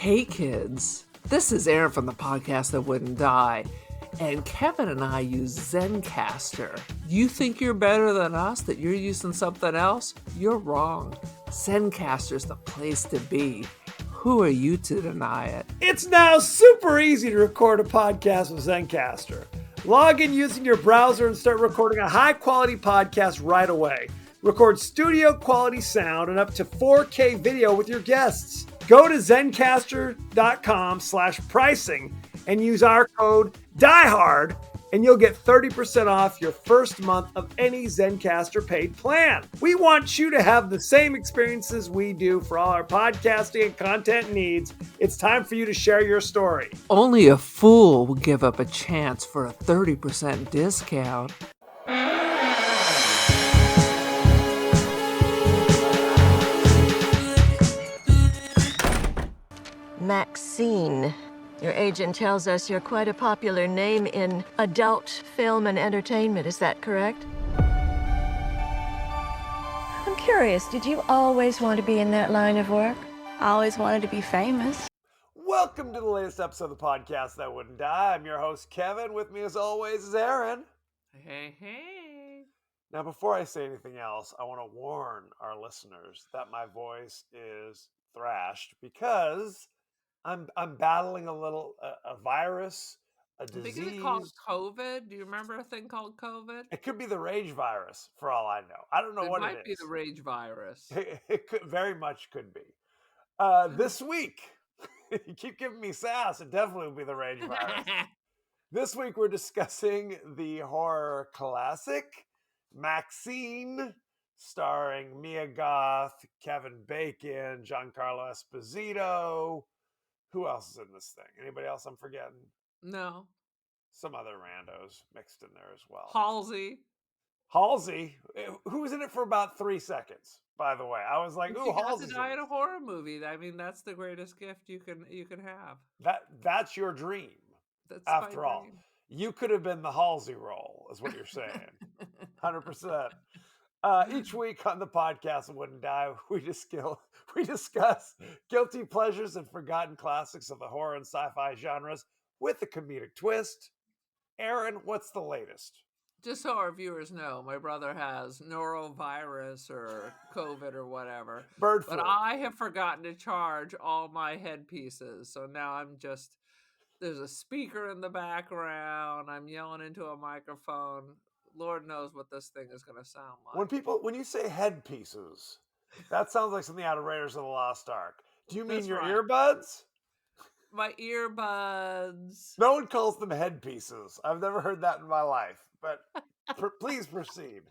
Hey kids, this is Aaron from the podcast that wouldn't die, and Kevin and I use Zencastr. You think you're better than us, that you're using something else? You're wrong. Zencastr's the place to be. Who are you to deny it? It's now super easy to record a podcast with Zencastr. Log in using your browser and start recording a high-quality podcast right away. Record studio-quality sound and up to 4K video with your guests. Go to zencastr.com/pricing and use our code DIEHARD and you'll get 30% off your first month of any Zencastr paid plan. We want you to have the same experiences we do for all our podcasting and content needs. It's time for you to share your story. Only a fool would give up a chance for a 30% discount. MaXXXine. Your agent tells us you're quite a popular name in adult film and entertainment. Is that correct? I'm curious, did you always want to be in that line of work? I always wanted to be famous. Welcome to the latest episode of the podcast that wouldn't die. I'm your host, Kevin. With me as always is Aaron. Hey. Now, before I say anything else, I want to warn our listeners that my voice is thrashed because I'm battling a little a virus, a disease. I think it's called COVID. Do you remember a thing called COVID? It could be the rage virus, for all I know. I don't know what it is. It might be the rage virus. It could very much could be. This week, you keep giving me sass. It definitely will be the rage virus. This week, we're discussing the horror classic MaXXXine, starring Mia Goth, Kevin Bacon, Giancarlo Esposito. Who else is in this thing? Anybody else I'm forgetting? No. Some other randos mixed in there as well. Halsey, who was in it for about 3 seconds, by the way. I was like, ooh, Halsey's to die in a horror movie. I mean, that's the greatest gift you can have. That's your dream. That's after all. You could have been the Halsey role, is what you're saying. 100%. Each week on the podcast that wouldn't die, we discuss guilty pleasures and forgotten classics of the horror and sci-fi genres with a comedic twist. Aaron, what's the latest? Just so our viewers know, my brother has norovirus or COVID or whatever. Bird flu. But I have forgotten to charge all my headpieces. So now there's a speaker in the background. I'm yelling into a microphone. Lord knows what this thing is going to sound like. When you say headpieces, that sounds like something out of Raiders of the Lost Ark. Do you mean That's your right. earbuds? My earbuds. No one calls them headpieces. I've never heard that in my life, but please proceed.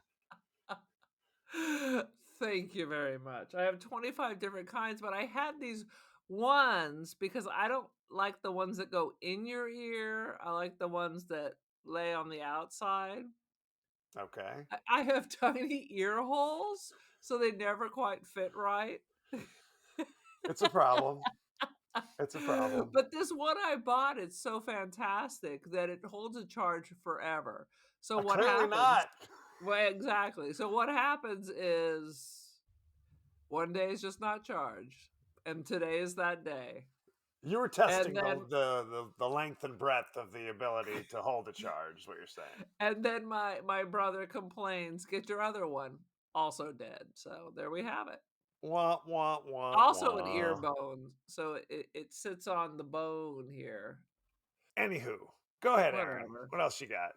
Thank you very much. I have 25 different kinds, but I had these ones because I don't like the ones that go in your ear. I like the ones that lay on the outside. Okay. I have tiny ear holes, so they never quite fit right. It's a problem. It's a problem. But this one I bought, it's so fantastic that it holds a charge forever. So what clearly happens? Not. Well, exactly. So what happens is one day is just not charged, and today is that day. You were testing the length and breadth of the ability to hold a charge, is what you're saying. And then my brother complains, get your other one, also dead. So there we have it. Wah, wah, wah, also wah. an ear bone. So it sits on the bone here. Anywho, go ahead, Whatever. Aaron. What else you got?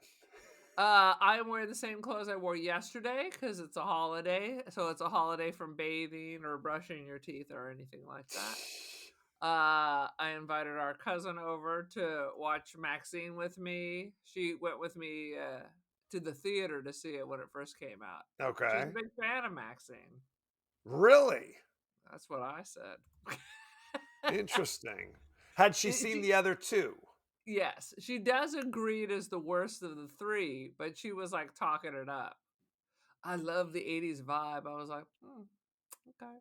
I'm wearing the same clothes I wore yesterday because it's a holiday. So it's a holiday from bathing or brushing your teeth or anything like that. I invited our cousin over to watch MaXXXine with me. She went with me to the theater to see it when it first came out. Okay. She's a big fan of MaXXXine. Really? That's what I said. Interesting. Had she seen the other two? Yes. She does agree it is the worst of the three, but she was like talking it up. I love the 80s vibe. I was like, okay.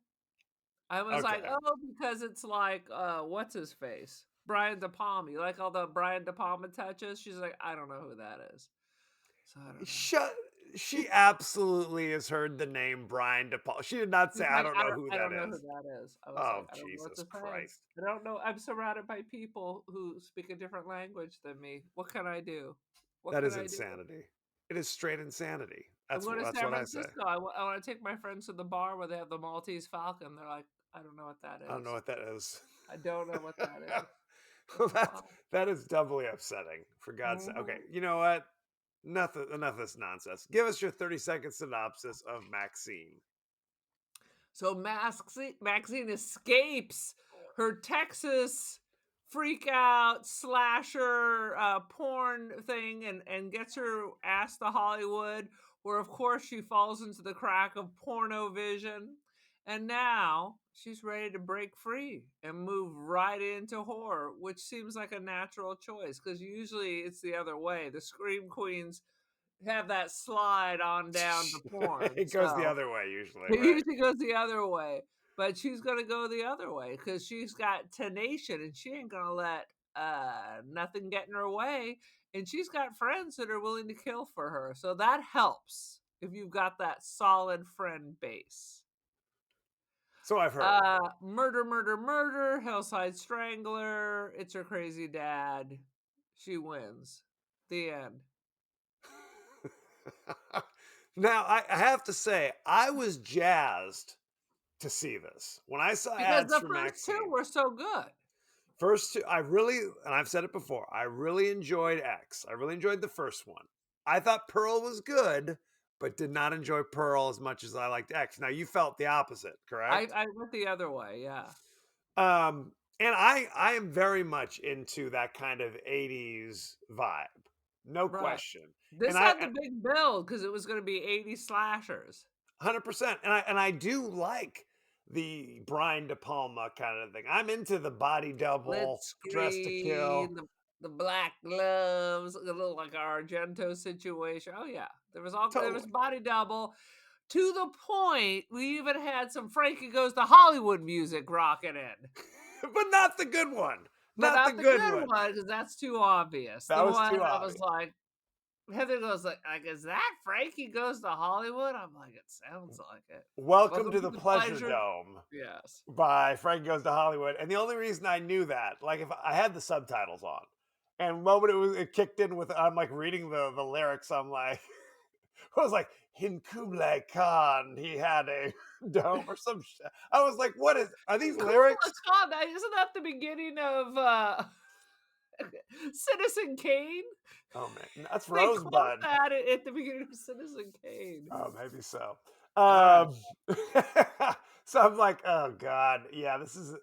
I was like, oh, because it's like, what's his face? Brian De Palma. You like all the Brian De Palma touches? She's like, I don't know who that is. So I don't know. She absolutely has heard the name Brian De Palma. She did not say, She's "I like, don't know who I that don't know who is." that is." I was like, Oh, "I don't know what Jesus to say. Christ. I don't know. I'm surrounded by people who speak a different language than me. What can I do? What That can is I do?" insanity. It is straight insanity. I'm going to That's San what I say. Francisco. I want to take my friends to the bar where they have the Maltese Falcon. They're like, "I don't know what that I don't know is. what that is. I don't know what that is." Well, It's wild. that is doubly upsetting, for God's sake. Okay, Mhm. you know what? Nothing, enough of this nonsense. Give us your 30-second synopsis of MaXXXine. So Maxine escapes her Texas freak out slasher porn thing and gets her ass to Hollywood, where of course she falls into the crack of porno vision. And now she's ready to break free and move right into horror, which seems like a natural choice because usually it's the other way. The Scream Queens have that slide on down to porn. It goes the So other way usually, it right? usually goes the other way, but she's gonna go the other way because she's got tenacious and she ain't gonna let nothing get in her way. And she's got friends that are willing to kill for her. So that helps if you've got that solid friend base. So I've heard. Murder, murder, murder, Hillside Strangler, it's her crazy dad. She wins. The end. Now, I have to say, I was jazzed to see this. When I saw Because ads the for first two MaXXXine, were so good. first two, I really, and I've said it before, I really enjoyed X. I really enjoyed the first one. I thought Pearl was good, but did not enjoy Pearl as much as I liked X. Now, you felt the opposite, correct? I went the other way, yeah. And I am very much into that kind of 80s vibe. No Right. question. This And had the big build because it was going to be 80 slashers. 100%. And I do like the Brian De Palma kind of thing. I'm into the body Split double, dress to kill. screen, the black gloves, a little like Argento situation. Oh yeah, there was Totally. body double to the point we even had some Frankie Goes to Hollywood music rocking in, But not the good one. but Not the not the good good one. one because that's too obvious. That The was one too I was obvious. like, Heather goes like, is that Frankie Goes to Hollywood? I'm like, it sounds like it. Welcome to Welcome to the the Pleasure pleasure. Dome Yes. by Frank Goes to Hollywood. And the only reason I knew that, like if I had the subtitles on, and the moment it kicked in with, I'm like reading the lyrics, I'm like, I was like, in Kublai Khan, he had a dome or some shit. I was like, are these lyrics? Cool, isn't that the beginning of Citizen Kane? Oh man, that's They quote Rosebud. that at the beginning of Citizen Kane. Oh, maybe so. All Um, so I'm like, oh God, yeah, this is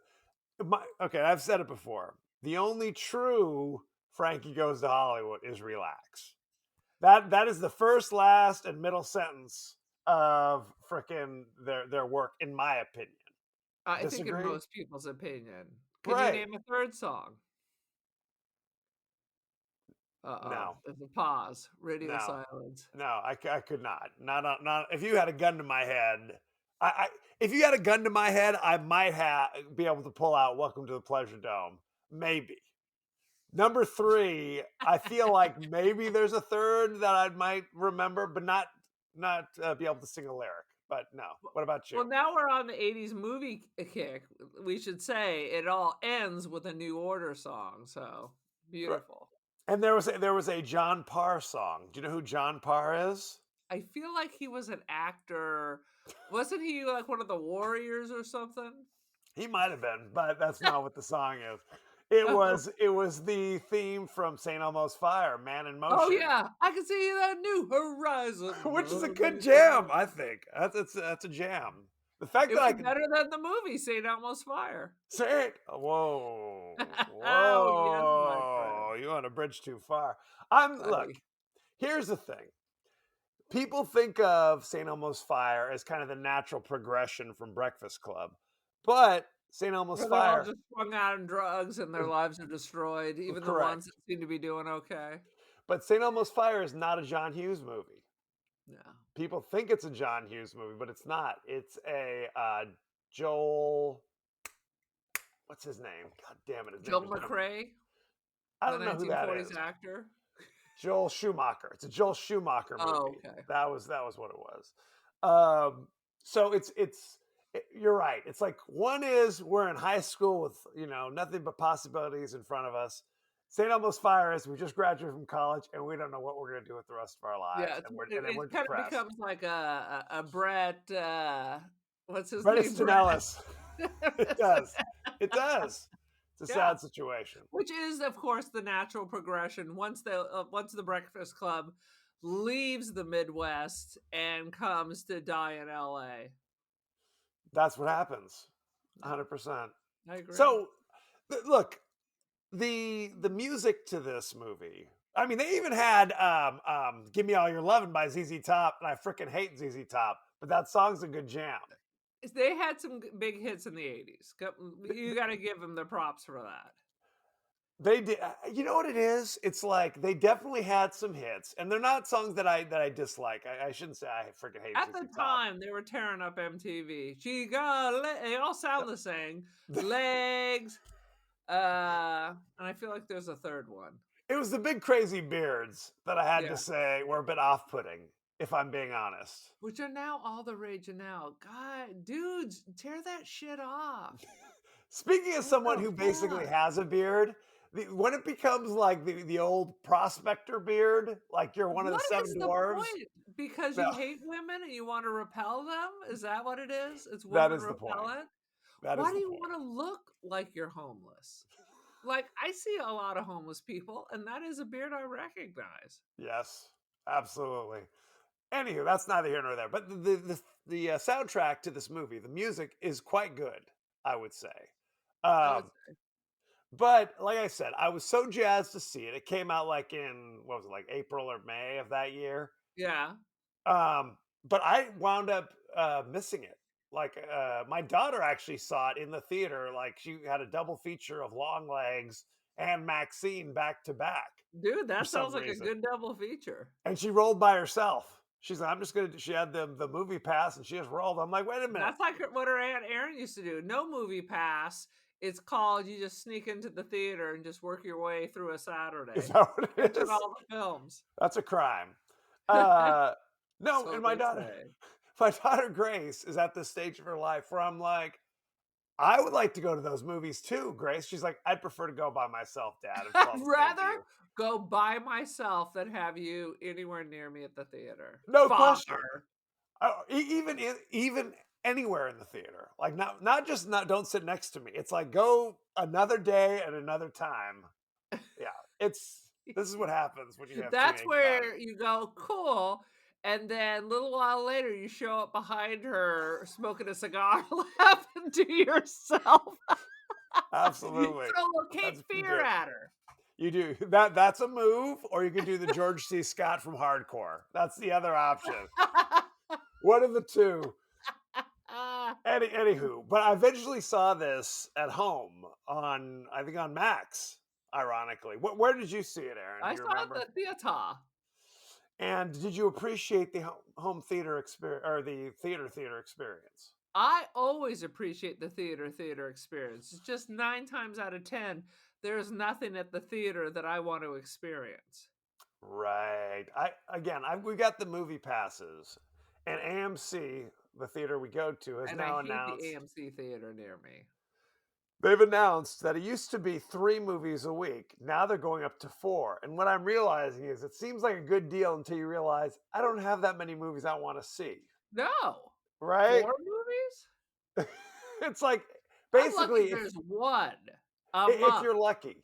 okay. I've said it before. The only true Frankie Goes to Hollywood is relax. That is the first, last, and middle sentence of frickin' their work, in my opinion. I think in Disagree? most people's opinion. Can you Right. name a third song? Uh-oh. No. There's a pause. Radio No. silence. No, I could not. Not if you had a gun to my head. I if you had a gun to my head, I might be able to pull out Welcome to the Pleasure Dome. Maybe. Number 3, I feel like maybe there's a third that I might remember, but not be able to sing a lyric. But no. What about you? Well, now we're on the 80s movie kick. We should say it all ends with a New Order song. So Right. beautiful. And there was a John Parr song. Do you know who John Parr is? I feel like he was an actor. Wasn't he like one of the Warriors or something? He might have been, but that's not what the song is. Oh, It was the theme from St. Elmo's Fire, Man in oh Motion, yeah, I can see that new horizon. which is a good jam, I think. That's a jam. The fact It that I was can better than the movie St. Elmo's Fire. say it, whoa, Oh yes, my friend. whoa, you went a bridge too far. Look. Sorry. Here's the thing. People think of St. Elmo's Fire as kind of the natural progression from Breakfast Club, but St. Elmo's Where they're all Fire, just strung out on drugs and their lives are destroyed, even the ones correct. that seem to be doing okay. But St. Elmo's Fire is not a John Hughes movie. No. People think it's a John Hughes movie, but it's not. It's a Joel. What's his name? God damn it! His name Joel is. McRae, I the don't know who that 1940s is. actor. Joel Schumacher. It's a Joel Schumacher movie. Oh, okay. That was what it was. So you're right. It's like one is we're in high school with nothing but possibilities in front of us. St. Elmo's Fire is we just graduated from college and we don't know what we're going to do with the rest of our lives, Yeah, it's, and then we're it kind of depressed. becomes like a Brett. What's his Bret name? Easton Brett. Ellis. It does. It does. It's a Yeah. sad situation. Which is, of course, the natural progression once the Breakfast Club leaves the Midwest and comes to die in L.A. That's what happens. 100%. I agree. So, look, the music to this movie. I mean, they even had "Give Me All Your Lovin'" by ZZ Top, and I freaking hate ZZ Top, but that song's a good jam. They had some big hits in the 80s. You got to give them the props for that. They did. You know what it is? It's like they definitely had some hits, and they're not songs that I dislike. I shouldn't say I freaking hate At the ZZ Top. time, they were tearing up MTV. They all sound the same. Legs. And I feel like there's a third one. It was the big crazy beards that I had Yeah. to say were a bit off-putting, if I'm being honest. Which are now all the rage now. God, dudes, tear that shit off. Speaking of someone the who basically fuck? has a beard, when it becomes like the old prospector beard, like you're one of the What seven is the dwarves, point? Because no, you hate women and you want to repel them? Is that what it is? It's that woman is the point. repellent? That Why is do the you point. want to look like you're homeless? Like, I see a lot of homeless people, and that is a beard I recognize. Yes, absolutely. Anywho, that's neither here nor there. But the soundtrack to this movie, the music is quite good, I would say. I would Um, say. but like I said, I was so jazzed to see it. It came out like in what was it, like April or May of that year. Yeah. But I wound up missing it. Like my daughter actually saw it in the theater. Like she had a double feature of Long Legs and MaXXXine back to back Dude, for that some sounds like a reason. good double feature. And she rolled by herself. She's like, I'm just gonna. She had the movie pass, and she just rolled. I'm like, wait a minute. That's like what her Aunt Erin used to do. No movie pass. It's called you just sneak into the theater and just work your way through a Saturday. Is that what it Catching is? all the films. That's a crime. No, So and they say. my daughter Grace is at this stage of her life where I'm like, I would like to go to those movies too, Grace. She's like, I'd prefer to go by myself, Dad. And I'd rather go by myself than have you anywhere near me at the theater. No Father. question. Even anywhere in the theater, like not just don't sit next to me. It's like go another day and another time. Yeah, this is what happens when you have. That's where you go cool. And then a little while later, you show up behind her smoking a cigar, laughing to yourself. Absolutely. You throw a little Cape Fear at her. You do that. That's a move, or you can do the George C. Scott from Hardcore. That's the other option. One of the two. Anywho, but I eventually saw this at home I think on Max. Ironically, where did you see it, Aaron? I Do you saw remember? it at the theater. And did you appreciate the home theater experience or the theater experience? I always appreciate the theater experience. It's just 9 times out of 10, there's nothing at the theater that I want to experience. Right. We got the movie passes, and AMC, the theater we go to, has now announced. I hate the AMC theater near me. They've announced that it used to be 3 movies a week. Now they're going up to 4. And what I'm realizing is it seems like a good deal until you realize I don't have that many movies I want to see. No. Right? 4 movies? It's like I'm basically lucky there's one a if month. you're lucky.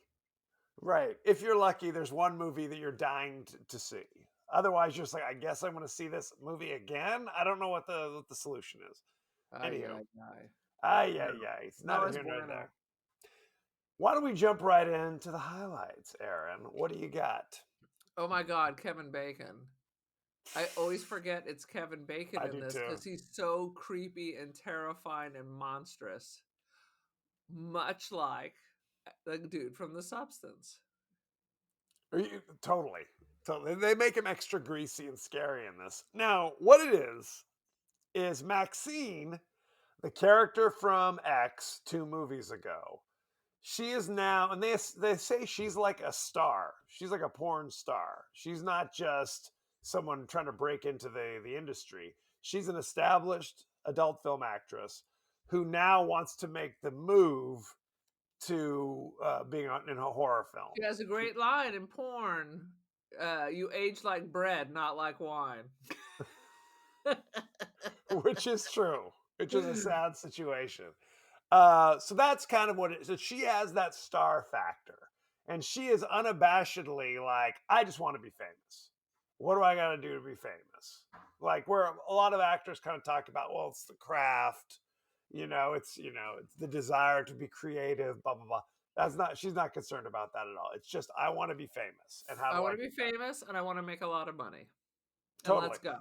Right. If you're lucky, there's one movie that you're dying to see. Otherwise, you're just like, I guess I'm going to see this movie again. I don't know what the solution is. Anywho. It's not here nor there. Why don't we jump right into the highlights, Aaron? What do you got? Oh my God, Kevin Bacon. I always forget it's Kevin Bacon in this because he's so creepy and terrifying and monstrous. Much like the dude from The Substance. Totally. They make him extra greasy and scary in this. Now, what it is MaXXXine, the character from X 2 movies ago. she is now, and they say she's like a star. She's like a porn star. She's not just someone trying to break into the industry. She's an established adult film actress who now wants to make the move to being in a horror film. She has a great line in porn. You age like bread, not like wine. Which is true, which is a sad situation. So that's kind of what it is. So she has that star factor, and she is unabashedly like, I just want to be famous. What do I got to do to be famous? Like, where a lot of actors kind of talk about, well, it's the craft, it's the desire to be creative, blah blah blah. That's not. She's not concerned about that at all. It's just, I want to be famous, and how I do I want to be get that? famous and I want to make a lot of money. And Totally. let's go.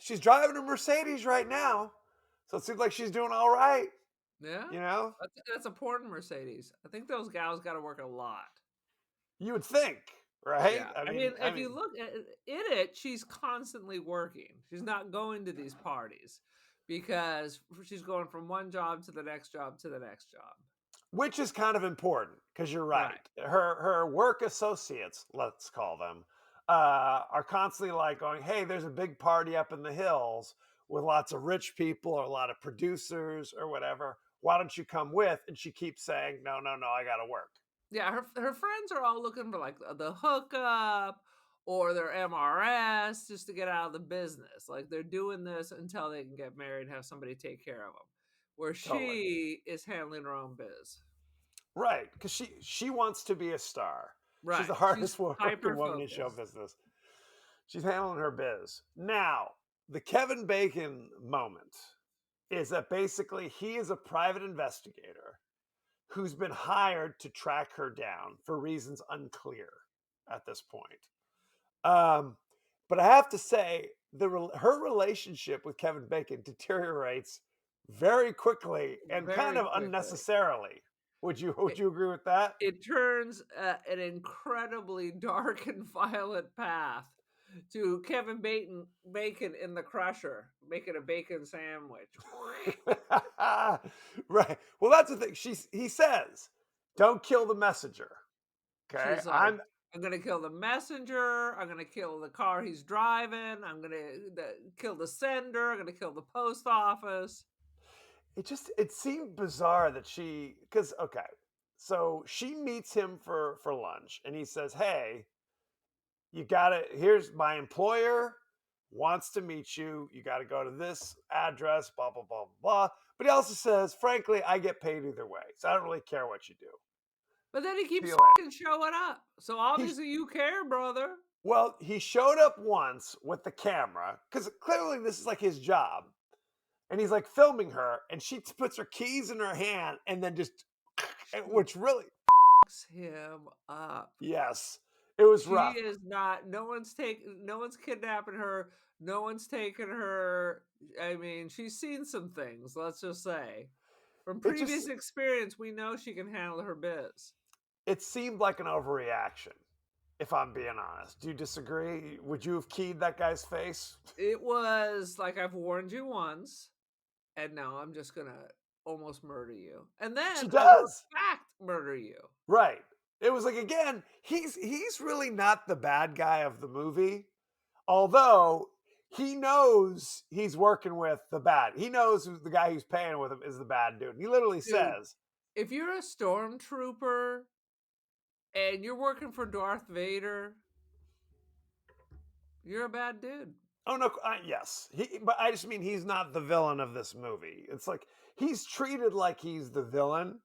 She's driving a Mercedes right now, so it seems like she's doing all right. Yeah. You know, That's a porn Mercedes. I think those gals got to work a lot. you would think, right? Yeah. I mean, if you look at it, she's constantly working. She's not going to these parties because she's going from one job to the next job to the next job. which is kind of important because you're right. Right. Her work associates, let's call them, are constantly like going, "Hey, there's a big party up in the hills with lots of rich people or a lot of producers or whatever. Why don't you come with?" And she keeps saying, "No, no, no, I got to work." Yeah, her friends are all looking for like the hookup or their MRS just to get out of the business. Like they're doing this until they can get married and have somebody take care of them. Where Totally. she is handling her own biz. Right, because she wants to be a star. She's Right. the She's hardest working hyper woman in show focused. business. She's handling her biz. Now, the Kevin Bacon moment is that basically he is a private investigator who's been hired to track her down for reasons unclear at this point. Um, but I have to say, her relationship with Kevin Bacon deteriorates very quickly and kind Very of quickly. unnecessarily. Would It, you agree with that? it turns an incredibly dark and violent path to Bacon in the crusher, making a bacon sandwich. Right. Well, that's the thing. He says, "Don't kill the messenger." Okay. She's like, I'm gonna kill the messenger. I'm gonna kill the car he's driving. I'm gonna kill the sender. I'm gonna kill the post office. It seemed bizarre that because okay, so she meets him for lunch, and he says, "Hey, you gotta. Here's my employer wants to meet you. You got to go to this address. Blah blah blah blah." But he also says, "Frankly, I get paid either way, so I don't really care what you do." But then he See keeps you later. fucking showing up. So He obviously you care, brother. Well, he showed up once with the camera because clearly this is like his job, and he's like filming her, and she puts her keys in her hand, and then just, which really, Fucks him up. yes, it was She rough. is not. No one's kidnapping her. No one's taking her. I mean, she's seen some things. Let's just say, from It just previous experience, we know she can handle her biz. it seemed like an overreaction. If I'm being honest, do you disagree? Would you have keyed that guy's face? It was like I've warned you once, and now I'm just gonna almost murder you, and She then I will does. in fact murder you. Right. It was like, again, he's really not the bad guy of the movie, although he knows he's working with the bad. He knows the guy who's paying with him is the bad dude. He literally Dude, says, if you're a stormtrooper and you're working for Darth Vader, you're a bad dude. "Oh no, yes." But I just mean he's not the villain of this movie. It's like he's treated like he's the villain,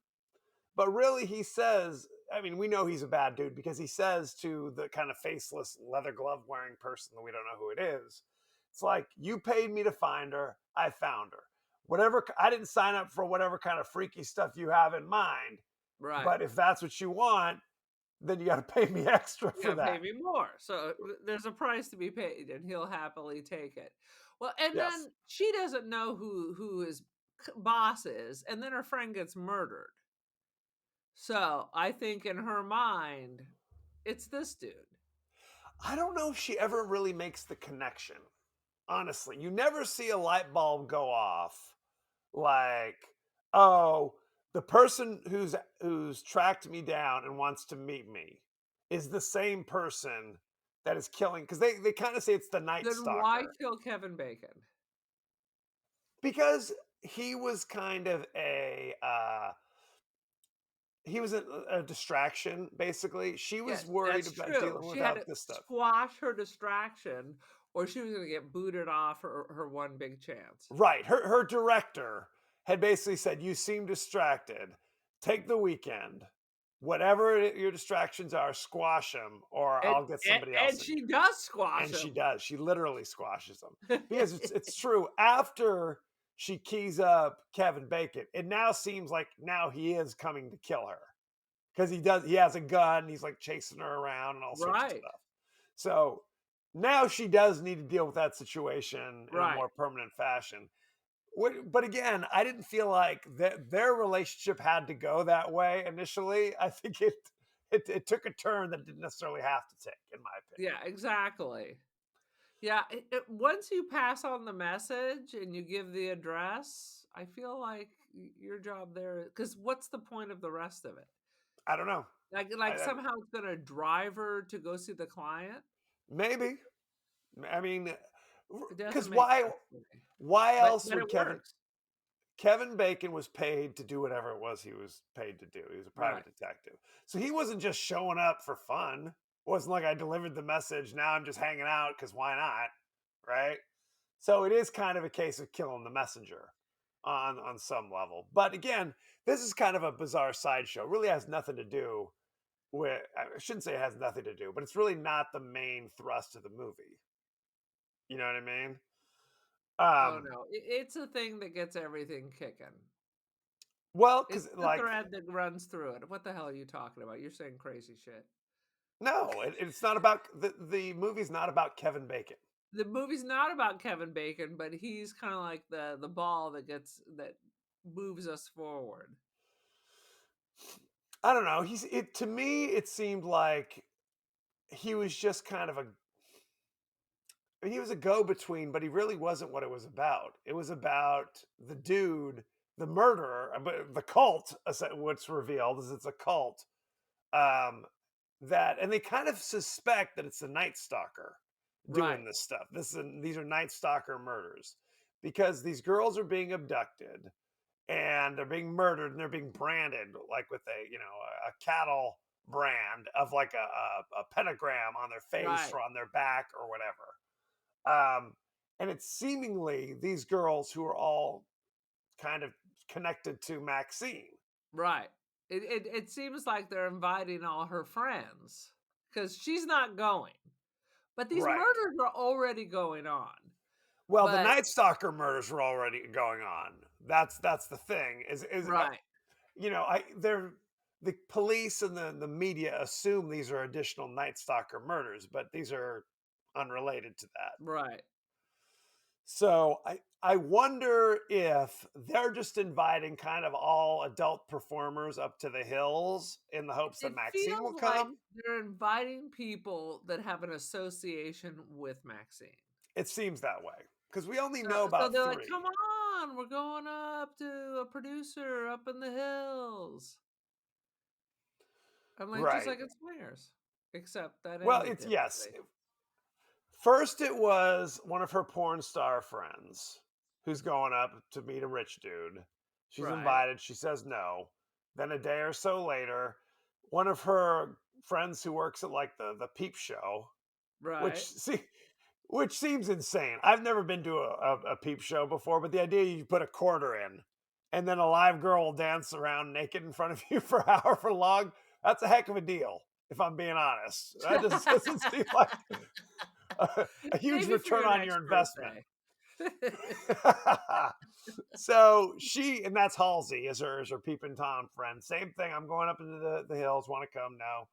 but really he says, I mean, we know he's a bad dude because he says to the kind of faceless leather glove wearing person that we don't know who it is, it's like, "You paid me to find her. I found her. Whatever, I didn't sign up for whatever kind of freaky stuff you have in mind, Right. but if that's what you want, then you got to pay me extra You for gotta pay that." me more. So there's a price to be paid, and he'll happily take it. Well, and Yes. then she doesn't know who his boss is, and then her friend gets murdered. So I think in her mind, it's this dude. I don't know if she ever really makes the connection. Honestly, you never see a light bulb go off like, "Oh, the person who's tracked me down and wants to meet me is the same person that is killing, because they kind of say it's the Night Then why Stalker, kill Kevin Bacon? because he was kind of a distraction, basically. She Yeah, was worried that's about true. dealing She had without to this stuff. squash her distraction, or she was gonna get booted off her one big chance. Right. Her director had basically said, "You seem distracted. Take the weekend. Whatever your distractions are, squash them, or And I'll get somebody else and in she here." does squash And she him. does. She literally squashes them, because it's true. After she keys up Kevin Bacon, it now seems like now he is coming to kill her, because he has a gun. He's like chasing her around and all sorts of Right, stuff. So now she does need to deal with that situation in a right. more permanent fashion. But again, I didn't feel like their relationship had to go that way initially. I think it took a turn that didn't necessarily have to take, in my opinion. Yeah, exactly. Yeah, once you pass on the message and you give the address, I feel like your job there, because what's the point of the rest of it? I don't know. Like I somehow it's gonna drive her to go see the client? Maybe. I mean, It doesn't because make sense to me. why else But would it works. Kevin Bacon was paid to do whatever it was he was paid to do. He was a private Right. detective. So he wasn't just showing up for fun. It wasn't like I delivered the message, now I'm just hanging out because why not? Right? So it is kind of a case of killing the messenger on some level. But again, this is kind of a bizarre sideshow. It really has nothing to do with, I shouldn't say it has nothing to do, but it's really not the main thrust of the movie. You know what I mean? Oh, Um, no. It's a thing that gets everything kicking. well, It's because the like, thread that runs through it. What the hell are you talking about? You're saying crazy shit. no, it's not about the movie's not about Kevin Bacon. The movie's not about Kevin Bacon, but he's kinda like the ball that moves us forward. I don't know. To me, it seemed like he was just kind of he was a go-between, but he really wasn't what it was about. It was about the dude, the murderer, but the cult. What's revealed is it's a cult, um, and they kind of suspect that it's the Night Stalker doing Right, this stuff. These are Night Stalker murders, because these girls are being abducted and they're being murdered and they're being branded like with a cattle brand of like a pentagram on their face right, or on their back or whatever. um, and it's seemingly these girls who are all kind of connected to Maxine. right. It seems like they're inviting all her friends because she's not going, but these Right. murders are already going on. Well, the But Night Stalker murders were already going on. That's the thing. right, I they're the police and the media assume these are additional Night Stalker murders, but these are unrelated to that. right. So I wonder if they're just inviting kind of all adult performers up to the hills in the hopes that It Maxine will feels like come. they're inviting people that have an association with Maxine. It seems that way because we only So know so about they're like, "Come three. on, we're going up to a producer up in the hills." I'm like, just Right. like in Swingers, except that Well, ended it's yes. differently. First, it was one of her porn star friends who's going up to meet a rich dude. She's Right, invited. She says no. Then a day or so later, one of her friends who works at like the peep show, which right. see, which seems insane. I've never been to a peep show before, but the idea you put a quarter in and then a live girl will dance around naked in front of you for however long, that's a heck of a deal, if I'm being honest. That just doesn't seem like a huge Maybe for return your on next your investment. birthday. So and that's Halsey, is her peeping Tom friend. Same thing. I'm going up into the hills, want to come? No.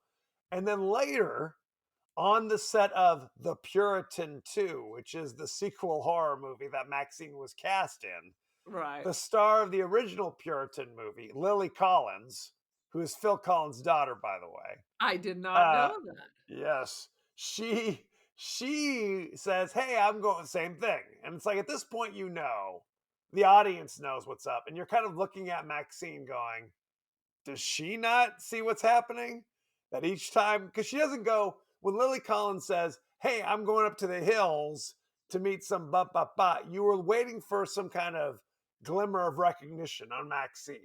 And then later, on the set of The Puritan 2, which is the sequel horror movie that Maxine was cast in, Right. the star of the original Puritan movie, Lily Collins, who is Phil Collins' daughter, by the way. I did not Uh, know that. yes, she says, "Hey, I'm going." Same thing, and it's like at this point, the audience knows what's up. And you're kind of looking at Maxine going, does she not see what's happening? That each time, because she doesn't go, when Lily Collins says, hey, I'm going up to the hills to meet some you were waiting for some kind of glimmer of recognition on Maxine.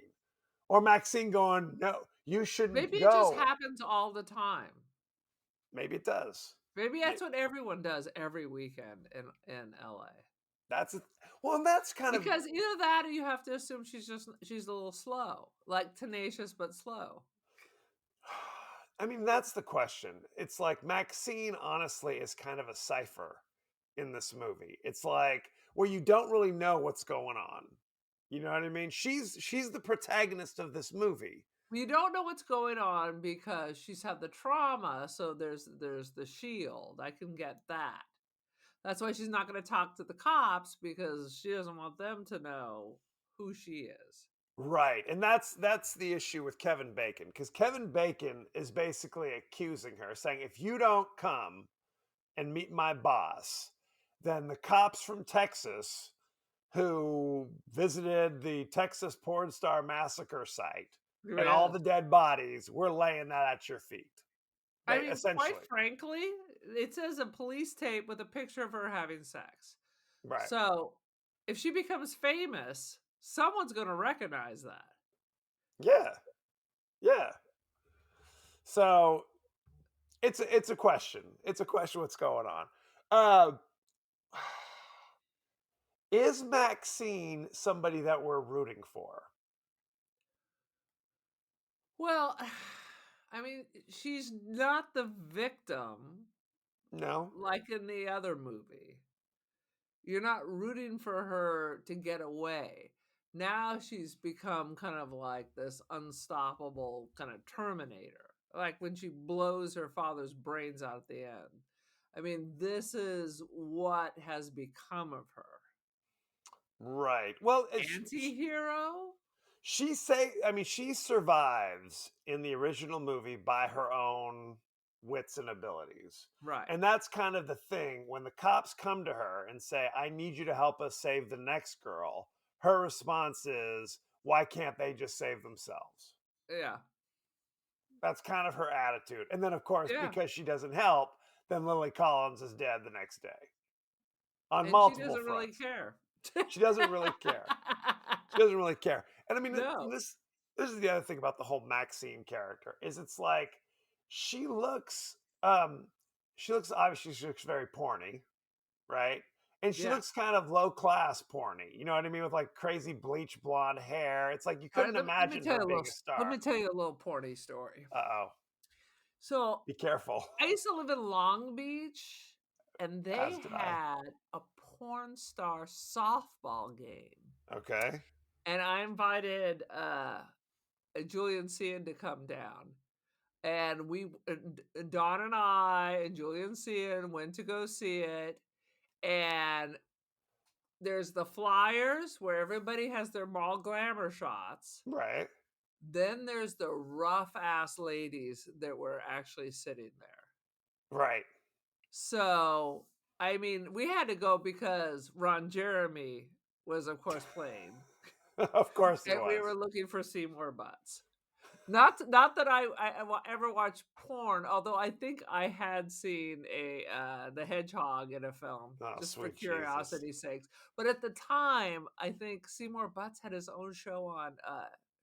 Or Maxine going, no, you shouldn't Maybe it just go. happens all the time. Maybe it does. Maybe that's what everyone does every weekend in LA. That's a, well, and that's kind of, Because either that or you have to assume she's a little slow, like tenacious but slow. I mean, that's the question. It's like Maxine, honestly, is kind of a cipher in this movie. It's like where you don't really know what's going on. You know what I mean? She's the protagonist of this movie. We don't know what's going on because she's had the trauma, so there's the shield. I can get that. That's why she's not going to talk to the cops because she doesn't want them to know who she is. Right. And that's the issue with Kevin Bacon, because Kevin Bacon is basically accusing her, saying, if you don't come and meet my boss, then the cops from Texas who visited the Texas porn star massacre site and all Yes. the dead bodies, we're laying that at your feet. I mean, Essentially. quite frankly, it says a police tape with a picture of her having sex. Right. So if she becomes famous, someone's going to recognize that. Yeah. Yeah. So it's a question. It's a question what's going on. Is Maxine somebody that we're rooting for? Well, I mean, she's not the victim No. like in the other movie. You're not rooting for her to get away. Now she's become kind of like this unstoppable kind of Terminator. Like when she blows her father's brains out at the end. I mean, this is what has become of her. Right. Well, Anti-hero? she survives in the original movie by her own wits and abilities. Right. And that's kind of the thing. When the cops come to her and say, I need you to help us save the next girl, her response is, why can't they just save themselves? Yeah. That's kind of her attitude. And then, of course, Yeah. because she doesn't help, then Lily Collins is dead the next day on And she multiple doesn't really fronts. care. She doesn't really care. She doesn't really care. And I mean, No. this is the other thing about the whole Maxine character is it's like she looks obviously she looks very porny, right? And she Yeah. looks kind of low class porny. You know what I mean? With like crazy bleach blonde hair. It's like you All right, couldn't let me imagine tell her you a being little a let star. me tell you a little porny story. Uh-oh. So Be careful. I used to live in Long Beach, and they As did I. had a porn star softball game. Okay. And I invited Julian Cian to come down. And Don and I and Julian Cian went to go see it. And there's the flyers where everybody has their mall glamour shots. Right. Then there's the rough ass ladies that were actually sitting there. Right. So, I mean, we had to go because Ron Jeremy was, of course, playing. Of course he And we was. were looking for Seymour Butts. Not that I ever watched porn, although I think I had seen the hedgehog in a film, Oh, just for sweet Jesus. curiosity's sakes. But at the time, I think Seymour Butts had his own show on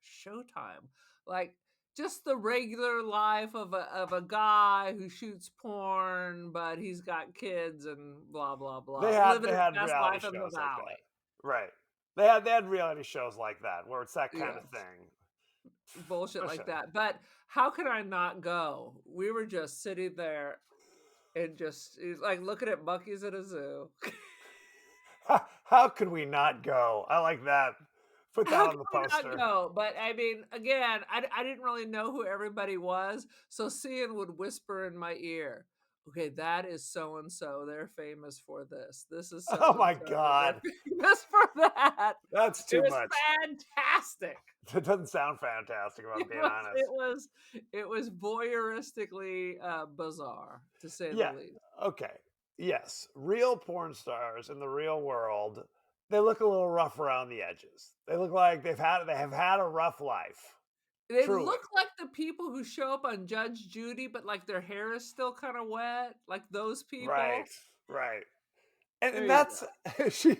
Showtime, like just the regular life of a guy who shoots porn, but he's got kids and blah blah blah, living They his had best reality life in the shows like valley. that. Right. They had reality shows like that where it's that kind of Yes. thing. Bullshit like Listen. that. But how could I not go? We were just sitting there and just like looking at monkeys at a zoo. How could we not go? I like that. Put that How on could the we not poster. go? But I mean, again, I didn't really know who everybody was. So Cian would whisper in my ear, okay, that is so and so. They're famous for this. This is so Oh and my so. God. They're famous for that. That's It too was much. fantastic. It doesn't sound fantastic, if I'm being honest. It was voyeuristically bizarre, to say the Yeah. least. Okay. Yes. Real porn stars in the real world they look a little rough around the edges. They look like they have had a rough life. They Truly. look like the people who show up on Judge Judy, but, like, their hair is still kinda wet, like those Right. people. Right. There And you that's go. she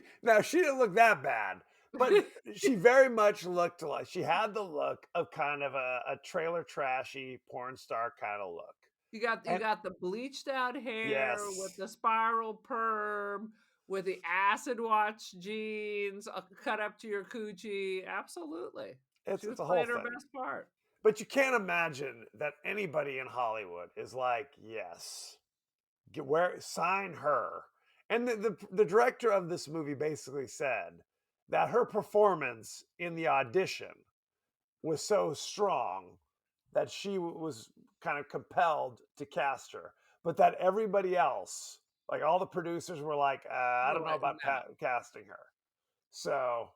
didn't look that bad, but she very much looked like she had the look of kind of a trailer trashy porn star kind of look. You And got the bleached out hair with yes, the spiral perm, with the acid wash jeans, cut up to your coochie. Absolutely. She it's was a whole playing her thing. best part. But you can't imagine that anybody in Hollywood is like, yes, sign her. And the director of this movie basically said that her performance in the audition was so strong that she was kind of compelled to cast her, but that everybody else, like all the producers, were like, I We're don't know like, about "No." casting her. So,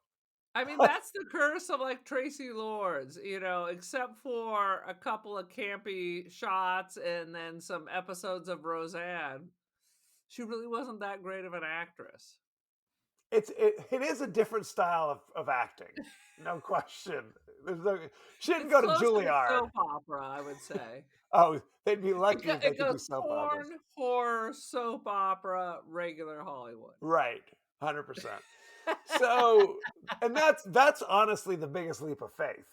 I mean, that's the curse of, like, Tracy Lords, except for a couple of campy shots and then some episodes of Roseanne. She really wasn't that great of an actress. it is a different style of acting, no question. She didn't It's go to closer to Juilliard. soap opera, I would say. Oh, they'd be lucky if they It could do goes soap operas. porn, horror, soap opera, regular Hollywood. Right, 100%. So, and that's honestly the biggest leap of faith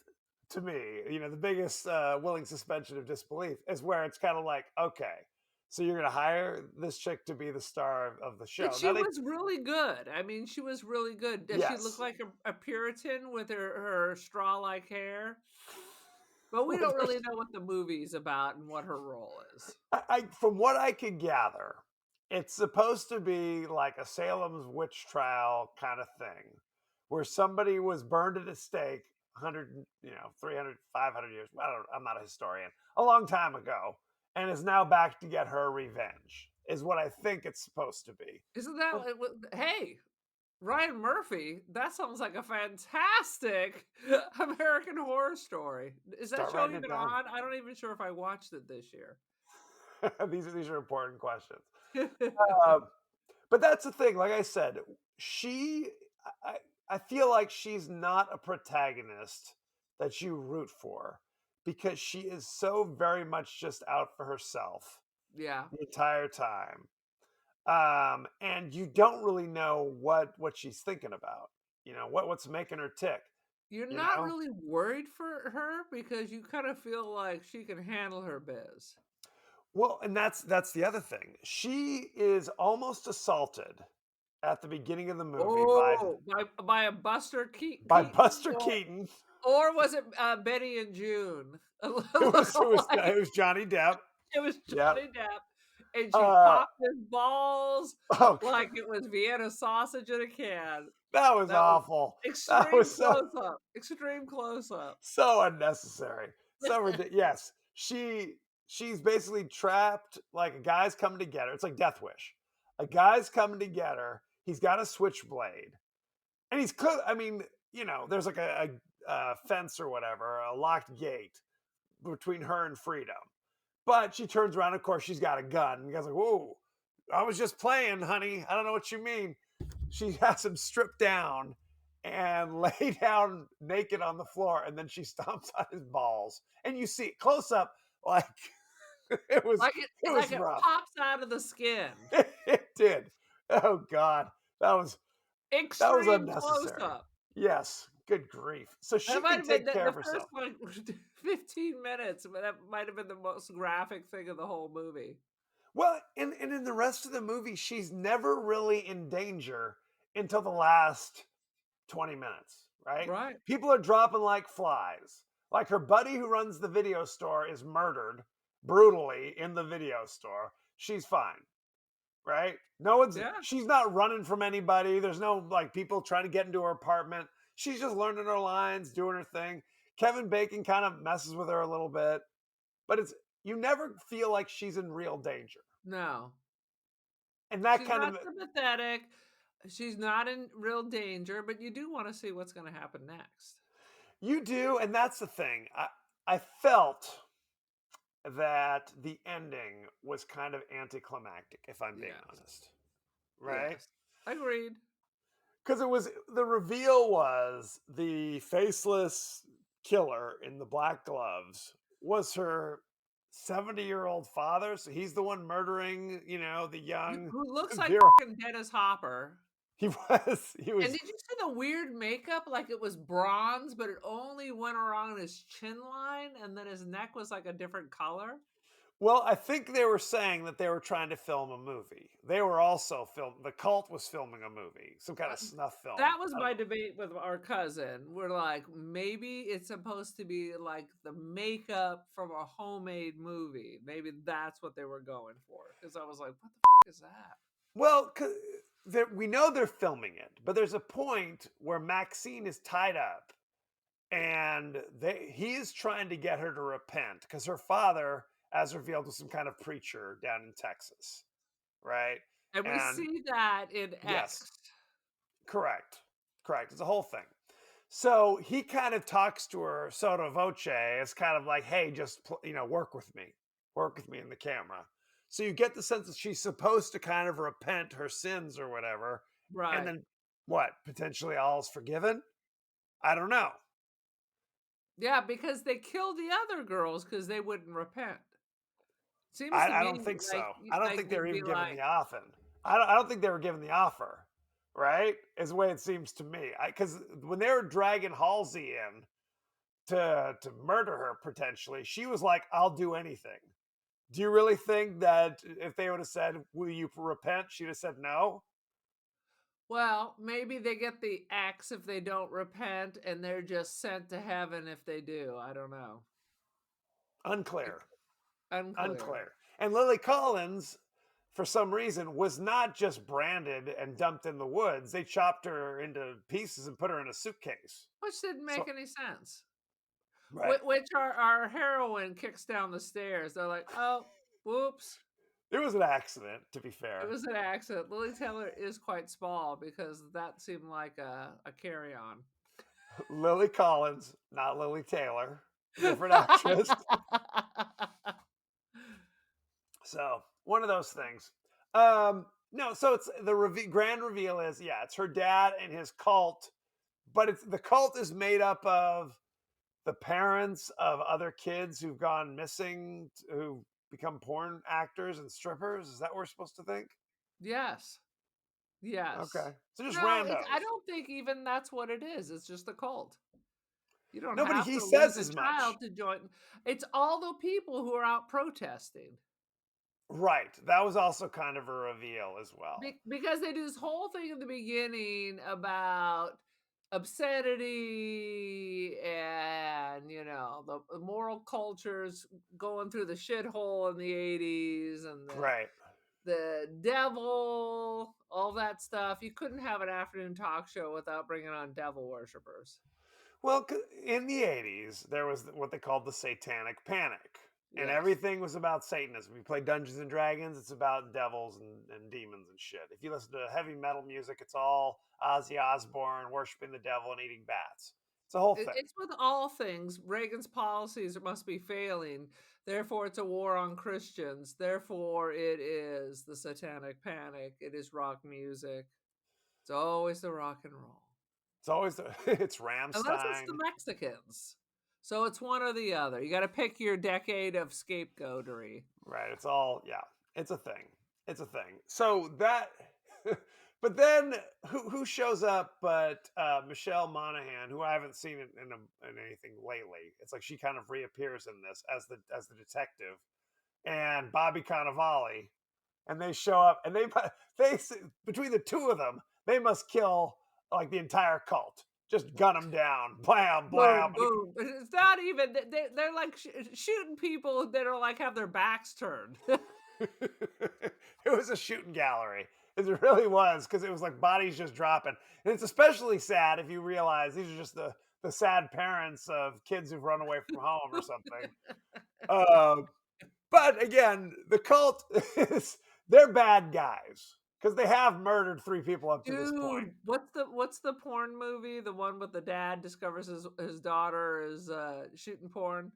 to me. The biggest willing suspension of disbelief is where it's kind of like, okay, so you're going to hire this chick to be the star of the But show. she Now they, was really good. I mean, she was really good. Does she look yes, like a Puritan with her straw-like hair? But we with don't really know what the movie's about and what her role is. from what I could gather, it's supposed to be like a Salem's witch trial kind of thing, where somebody was burned at a stake 100, 300, 500 years. I'm not a historian. A long time ago, and is now back to get her revenge. Is what I think it's supposed to be. Isn't that hey, Ryan Murphy, that sounds like a fantastic American Horror Story. Is that Start show writing it even down. on? I don't even sure if I watched it this year. These are important questions. Uh, But that's the thing. Like I said, she, I, I feel like she's not a protagonist that you root for because she is so very much just out for herself Yeah. the entire time. And you don't really know what she's thinking about. What's making her tick. You're You not know. really worried for her because you kind of feel like she can handle her biz. Well, and that's the other thing. She is almost assaulted at the beginning of the movie by Oh, by a Buster by Keaton, Buster Keaton. or was it Betty and June? It was it was Look-alike. it was Johnny Depp. It was Yeah. Johnny Depp, and she Uh, popped his balls oh, like it was Vienna sausage in a can. that was That was awful. That extreme was so close up. Extreme close up. so unnecessary. So ridiculous. Yes, she's basically trapped. Like a guy's coming to get her. It's like Death Wish. A guy's coming to get her. He's got a switchblade, and he's. I mean, there's like a fence or whatever, a locked gate between her and freedom. But she turns around. Of course, she's got a gun. And the guy's like, "Whoa, I was just playing, honey. I don't know what you mean." She has him stripped down and lay down naked on the floor, and then she stomps on his balls, and you see it close up, like it was it was Like it rough. pops out of the skin. It did. Oh God, that was Extreme close unnecessary. up. Yes, good grief. So That she might can have been take care the of first herself. like 15 minutes, but that might have been the most graphic thing of the whole movie. Well, and in the rest of the movie, she's never really in danger until the last 20 minutes, right? Right. People are dropping like flies. Like her buddy who runs the video store is murdered brutally in the video store. She's fine, right? Yeah. She's not running from anybody. There's no like people trying to get into her apartment. She's just learning her lines, doing her thing. Kevin Bacon kind of messes with her a little bit, but you never feel like she's in real danger. No. And that She's kind not of sympathetic. She's not in real danger, but you do want to see what's going to happen next. you do, and that's the thing. I felt that the ending was kind of anticlimactic, if I'm being Yes. honest. Right? Yes. Agreed. because it was the reveal was the faceless killer in the black gloves was her 70-year-old father. So he's the one murdering, the young Who looks like Vera. fucking Dennis Hopper. He And was. did you see the weird makeup? Like it was bronze, but it only went around his chin line, and then his neck was like a different color. Well, I think they were saying that they were trying to film a movie. They were also the cult was filming a movie, some kind Uh, of snuff film. that was I don't my know. debate with our cousin. We're like, maybe it's supposed to be like the makeup from a homemade movie. Maybe that's what they were going for. Because I was like, what the is that? Well, we know they're filming it, but there's a point where Maxine is tied up, and he is trying to get her to repent because her father, as revealed, was some kind of preacher down in Texas, right? And we And see that in yes, X. correct, correct. It's a whole thing. So he kind of talks to her sotto voce. It's kind of like, hey, just work with me in the camera. So you get the sense that she's supposed to kind of repent her sins or whatever, and Right. then what? Potentially all's forgiven. I don't know. Yeah, because they killed the other girls because they wouldn't repent. Seems to I don't me think so. like I don't like think they were you'd be even given like, the offer. I don't think they were given the offer. Right? Is the way it seems to me. Because when they were dragging Halsey in to murder her potentially, she was like, "I'll do anything." Do you really think that if they would have said, "Will you repent?" she'd have said no? well, maybe they get the X if they don't repent, and they're just sent to heaven if they do. I don't know. Like, Unclear. unclear. Unclear. And Lily Collins, for some reason, was not just branded and dumped in the woods. They chopped her into pieces and put her in a suitcase. Which didn't make So, any sense. right. Which our heroine kicks down the stairs. They're like, oh, whoops. It was an accident, to be It fair. was an accident. Lily Taylor is quite small because that seemed like a carry on. Lily Collins, not Lily Taylor, different actress. So one of those things. No, so it's the grand reveal is it's her dad and his cult, but the cult is made up of the parents of other kids who've gone missing, who become porn actors and strippers. Is that what we're supposed to think? Yes. Yes. Okay, so just No, it's I randos. don't think even that's what it is. It's just a cult. You don't Nobody. have He to says lose a as much. child to join. It's all the people who are out protesting. Right. That was also kind of a reveal as well. Because they do this whole thing in the beginning about obscenity and the moral cultures going through the shithole in the 80s and Right. the devil, all that stuff. You couldn't have an afternoon talk show without bringing on devil worshippers. Well, in the 80s, there was what they called the Satanic Panic, and Yes. everything was about Satanism. You play Dungeons and Dragons, it's about devils and demons and shit. If you listen to heavy metal music, it's all Ozzy Osbourne worshiping the devil and eating bats. It's a whole thing. It's with all things. Reagan's policies must be failing. Therefore, it's a war on Christians. Therefore, it is the Satanic Panic. It is rock music. It's always the rock and roll. It's always it's Unless it's the Ramstein. Mexicans. So it's one or the other. You got to pick your decade of scapegoatery. Right. It's all it's a thing. It's a thing. So that but then who shows up but Michelle Monaghan, who I haven't seen in anything lately. It's like she kind of reappears in this as the detective, and Bobby Cannavale, and they show up, and they between the two of them, they must kill like the entire cult. Just gun them down. Blam, blam. Boom, boom. It's not even, they're like shooting people that are like have their backs turned. It was a shooting gallery. It really was, because it was like bodies just dropping. And it's especially sad if you realize these are just the sad parents of kids who've run away from home or something. But again, the cult is they're bad guys because they have murdered 3 people up to this point. Dude, what's the porn movie? The one with the dad discovers his daughter is shooting porn.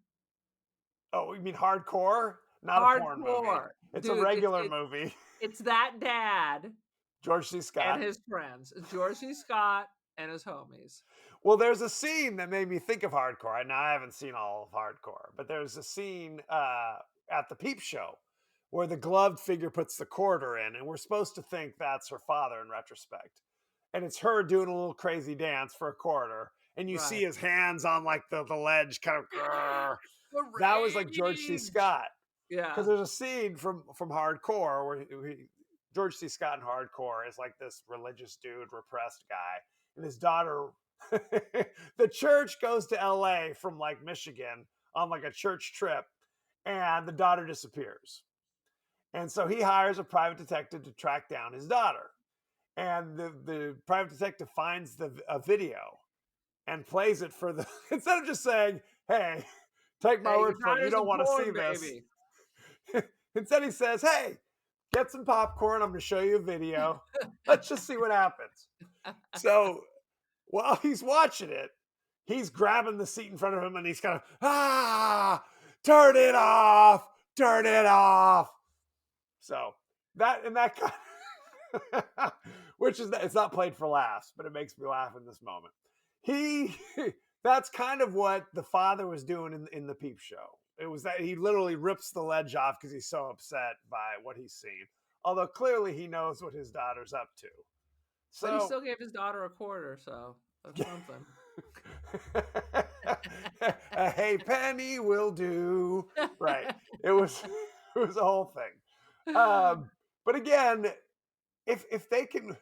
Oh, you mean hardcore? Not a porn movie. Hardcore, It's a dude. regular movie. It's that dad George C. and Scott. his friends, George C. Scott and his homies. Well, there's a scene that made me think of Hardcore. Now, I haven't seen all of Hardcore, but there's a scene at the Peep Show where the gloved figure puts the quarter in, and we're supposed to think that's her father in retrospect. And it's her doing a little crazy dance for a quarter, and you see Right. his hands on like the ledge, kind of. Grrr. The That was like George C. rage. Scott, because Yeah. there's a scene from Hardcore where George C. Scott in Hardcore is like this religious dude, repressed guy, and his daughter. The church goes to LA from like Michigan on like a church trip, and the daughter disappears. And so he hires a private detective to track down his daughter. And the private detective finds a video and plays it for the instead of just saying, "Hey, take my Hey, word your for it, you daughter's a don't want to see porn this." baby. Instead, he says, "Hey, get some popcorn. I'm going to show you a video. Let's just see what happens." So while he's watching it, he's grabbing the seat in front of him and he's kind of, turn it off, turn it off. So that kind of, which is, it's not played for laughs, but it makes me laugh in this moment. That's kind of what the father was doing in the Peep Show. It was that he literally rips the ledge off because he's so upset by what he's seen. Although clearly he knows what his daughter's up to. But he So still gave his daughter a quarter, so that's something. A hey penny will do. Right. It was a whole thing. But again, if they can,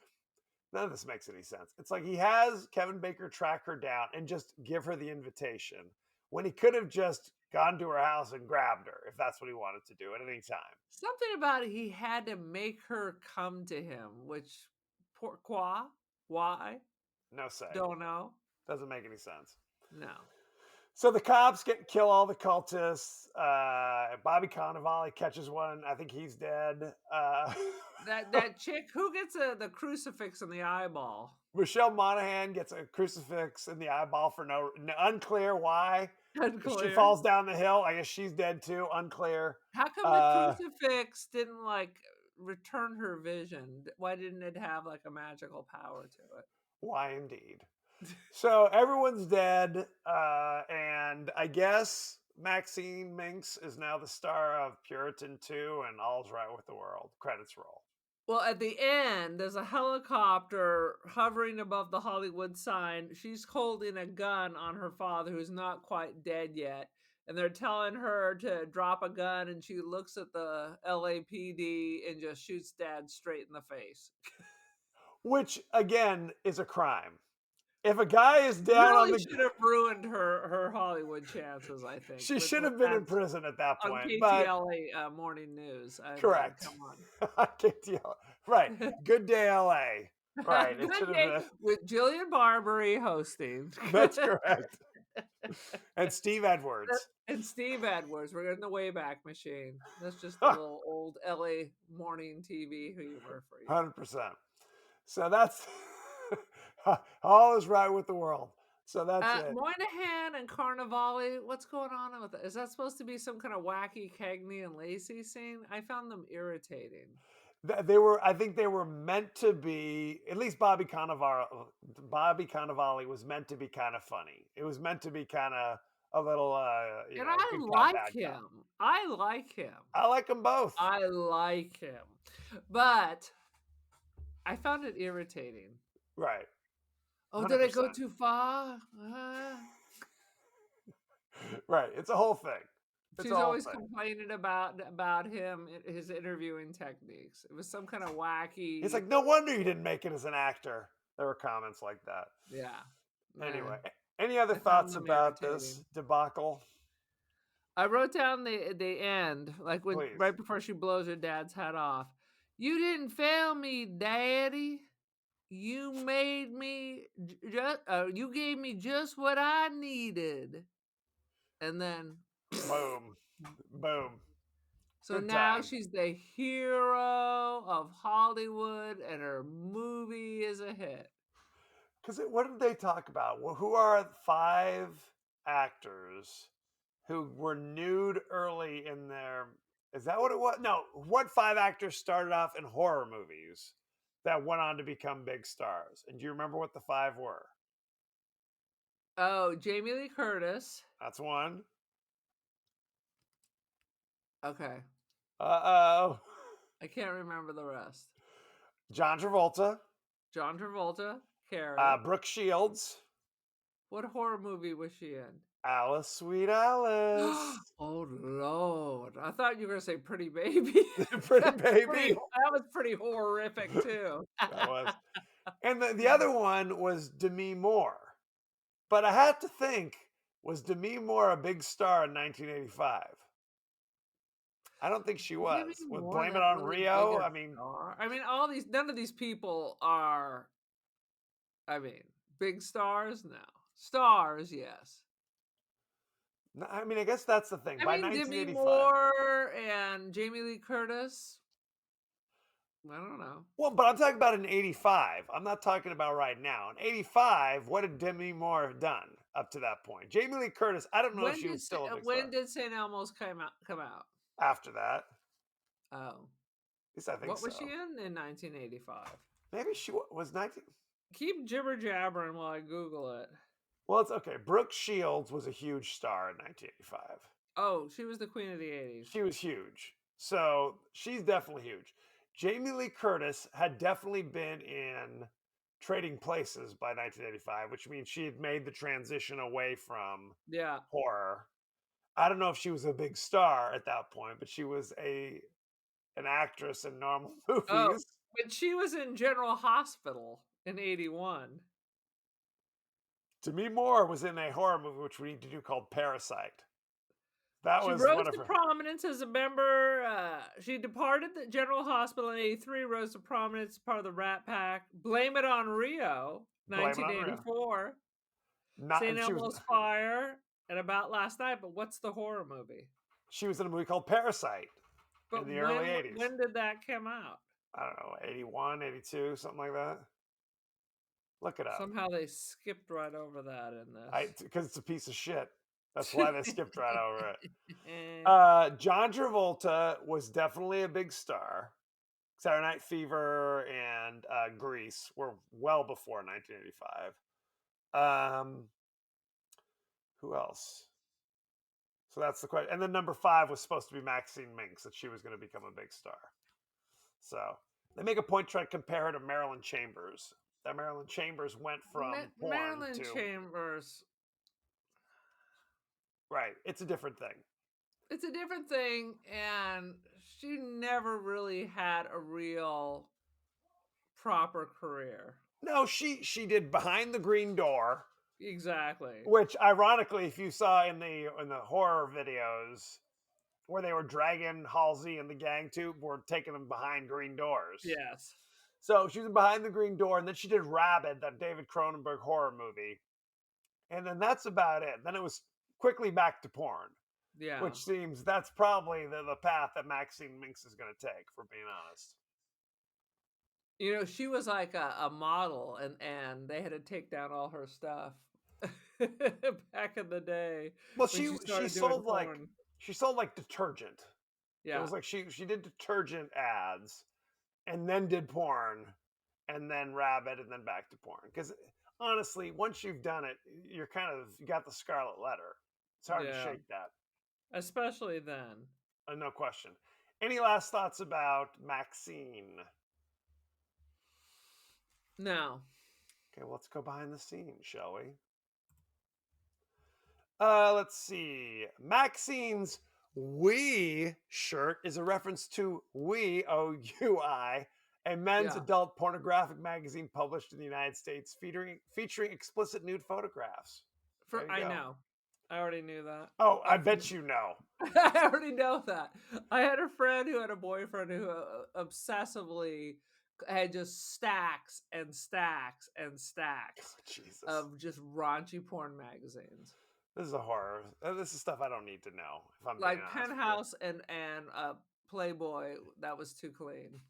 none of this makes any sense. It's like he has Kevin Bacon track her down and just give her the invitation when he could have just gone to her house and grabbed her if that's what he wanted to do at any time. Something about it, he had to make her come to him, which pourquoi? Why? No say. Don't know. Doesn't make any sense. No. So the cops kill all the cultists. Bobby Cannavale catches one. I think he's dead. That chick who gets the crucifix in the eyeball. Michelle Monaghan gets a crucifix in the eyeball for unclear why. Unclear. She falls down the hill. I guess she's dead too. Unclear. How come the crucifix didn't like return her vision? Why didn't it have like a magical power to it? Why indeed. So everyone's dead, and I guess Maxine Minx is now the star of Puritan 2 and All's Right with the World. Credits roll. Well, at the end, there's a helicopter hovering above the Hollywood sign. She's holding a gun on her father, who's not quite dead yet. And they're telling her to drop a gun, and she looks at the LAPD and just shoots Dad straight in the face. Which, again, is a crime. If a guy is down Really on the... should have ruined her Hollywood chances, I think. She should have been in prison at that point. On KTLA Morning News. Correct. Come on. On KTLA. Right. Good Day LA. Right. It Good should have Day been. with Jillian Barberie hosting. That's correct. And Steve Edwards. And Steve Edwards. We're in the Wayback Machine. That's just a little old LA morning TV humor for you. 100%. So that's all is right with the world. So that's it. Moynihan and Carnivale, what's going on with it? Is that supposed to be some kind of wacky Cagney and Lacey scene? I found them irritating. I think they were meant to be, at least Bobby Cannavale was meant to be kind of funny. It was meant to be kind of a little, and I like him. I like him. I like them both. I like him. But I found it irritating. Right. Oh, did I go too far? Right. It's a whole thing. She's always complaining about him, his interviewing techniques. It was some kind of wacky. It's like, no wonder you didn't make it as an actor. There were comments like that. Yeah. Anyway, any other thoughts about this debacle? I wrote down the end, like when right before she blows her dad's head off. You didn't fail me, Daddy. You made me you gave me just what I needed. And then boom. Boom. So now she's the hero of Hollywood and her movie is a hit. Because what did they talk about? Well, who are 5 actors who were nude early in their... Is that what it was? No. What 5 actors started off in horror movies that went on to become big stars. And do you remember what the 5 were? Oh, Jamie Lee Curtis. That's one. Okay. Uh-oh. I can't remember the rest. John Travolta. John Travolta. Carrie. Brooke Shields. What horror movie was she in? Alice, Sweet Alice. Oh, Lord. I thought you were going to say Pretty Baby. Pretty Baby. That was pretty horrific, too. That was. And the other one was Demi Moore. But I had to think, was Demi Moore a big star in 1985? I don't think she was. Demi With Moore, Blame It that on really Rio, big a I mean, star? I mean, none of these people are, big stars? No. Stars, yes. I guess that's the thing. By Demi 1985. Moore and Jamie Lee Curtis. I don't know. Well, but I'm talking about in 85. I'm not talking about right now. In 85, what had Demi Moore have done up to that point? Jamie Lee Curtis, I don't know if she was still a big star. When did St. Elmo's come out? After that. Oh. At least I think What was so. she in 1985? Maybe she was 19. Keep jibber jabbering while I Google it. Well, it's okay. Brooke Shields was a huge star in 1985. Oh, she was the queen of the 80s. She was huge. So she's definitely huge. Jamie Lee Curtis had definitely been in Trading Places by 1985, which means she had made the transition away from horror. I don't know if she was a big star at that point, but she was an actress in normal movies. Oh, but she was in General Hospital in 81. Demi Moore was in a horror movie, which we need to do, called Parasite. She rose to prominence as a member. She departed the General Hospital in 83, rose to prominence, part of the Rat Pack. Blame It on Rio, 1984. St. Elmo's Fire, and About Last Night. But what's the horror movie? She was in a movie called Parasite in the early 80s. When did that come out? I don't know, 81, 82, something like that. Look it up. Somehow they skipped right over that in this. Because it's a piece of shit. That's why they skipped right over it. John Travolta was definitely a big star. Saturday Night Fever and Grease were well before 1985. Who else? So that's the question. And then number 5 was supposed to be Maxine Minks, that she was going to become a big star. So they make a point to try to compare her to Marilyn Chambers. That Marilyn Chambers went from porn Marilyn to... Chambers... Right. It's a different thing. It's a different thing, and she never really had a real proper career. No, she did Behind the Green Door. Exactly. Which, ironically, if you saw in the horror videos where they were dragging Halsey and the gang too, were taking them behind green doors. Yes. So she was Behind the Green Door, and then she did Rabid, that David Cronenberg horror movie. And then that's about it. Then it was quickly back to porn. Yeah. Which seems that's probably the path that Maxine Minks is going to take, for being honest. You know, she was like a model, and they had to take down all her stuff back in the day. Well, she sold like detergent. Yeah. It was like she did detergent ads, and then did porn, and then Rabid, and then back to porn. Because honestly, once you've done it, you got the scarlet letter. It's hard to shake that. Especially then. No question. Any last thoughts about Maxine? No. Okay, well, let's go behind the scenes, shall we? Let's see. Maxine's Wii shirt is a reference to Wii, O-U-I, a men's adult pornographic magazine published in the United States featuring explicit nude photographs. I know. I already knew that. Oh, I bet you know. I already know that. I had a friend who had a boyfriend who obsessively had just stacks and stacks and stacks of just raunchy porn magazines. This is a horror. This is stuff I don't need to know. If I'm like Penthouse and Playboy, that was too clean.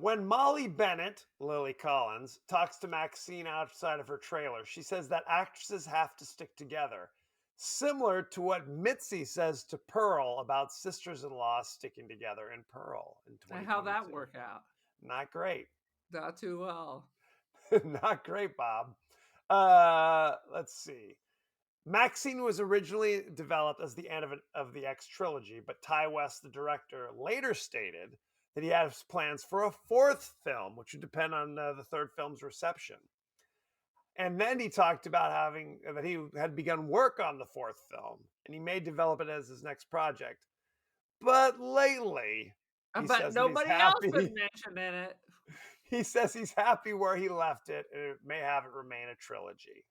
When Molly Bennett, Lily Collins, talks to Maxine outside of her trailer, she says that actresses have to stick together, similar to what Mitzi says to Pearl about sisters-in-law sticking together in Pearl in 2022. And how'd that work out? Not great. Not too well. Not great, Bob. Let's see. MaXXXine was originally developed as the end of the X trilogy, but Ty West, the director, later stated that he has plans for a fourth film, which would depend on the third film's reception. And then he talked about that he had begun work on the fourth film, and he may develop it as his next project. But lately, he But says that he's nobody else been happy. mentioned in it. He says he's happy where he left it, and it may have it remain a trilogy.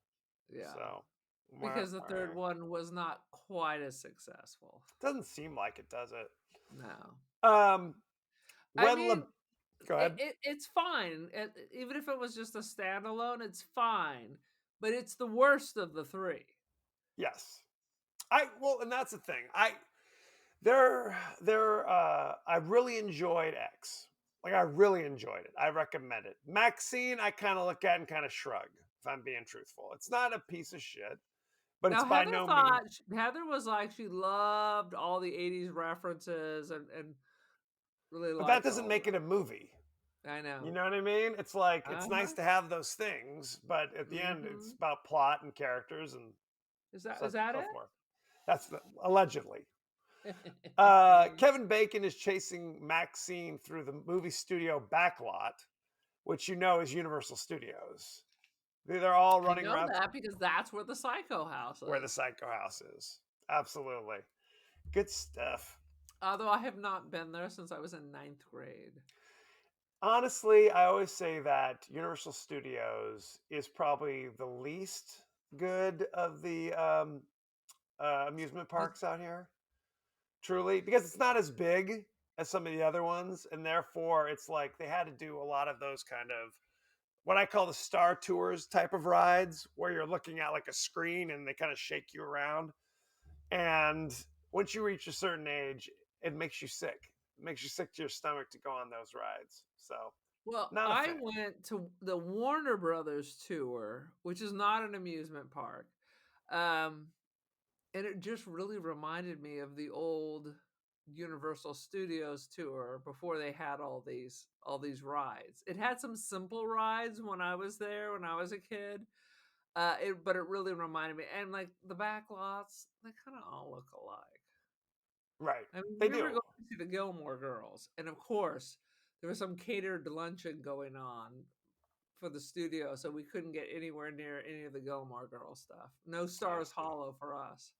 Yeah. So, Because the third one was not quite as successful. Doesn't seem like it, does it? No. I mean, go ahead. it's fine. Even if it was just a standalone, it's fine. But it's the worst of the three. Yes. And that's the thing. I really enjoyed X. Like, I really enjoyed it. I recommend it. MaXXXine, I kind of look at and kind of shrug, if I'm being truthful. It's not a piece of shit, but Now, it's by no means. Heather was like, she loved all the 80s references and really liked But that doesn't all make that. it a movie. I know. You know what I mean? It's like, it's nice to have those things, but at the end, it's about plot and characters and is that so it? forth. That's allegedly. Kevin Bacon is chasing MaXXXine through the movie studio backlot, which is Universal Studios. They're all running around. That because that's where the Psycho House is. Where the Psycho House is. Absolutely. Good stuff. Although I have not been there since I was in 9th grade. Honestly, I always say that Universal Studios is probably the least good of the amusement parks out here. Truly, because it's not as big as some of the other ones, and therefore it's like they had to do a lot of those kind of what I call the Star Tours type of rides, where you're looking at like a screen and they kind of shake you around. And once you reach a certain age, it makes you sick. It makes you sick to your stomach to go on those rides. So, well, I went to the Warner Brothers tour, which is not an amusement park. And it just really reminded me of the old Universal Studios tour before they had all these rides. It had some simple rides when I was there when I was a kid. But it really reminded me, and like the back lots, they kind of all look alike. Right. I mean, they we do. were going to see the Gilmore Girls, and of course, there was some catered luncheon going on for the studio, so we couldn't get anywhere near any of the Gilmore Girls stuff. No Stars Hollow for us.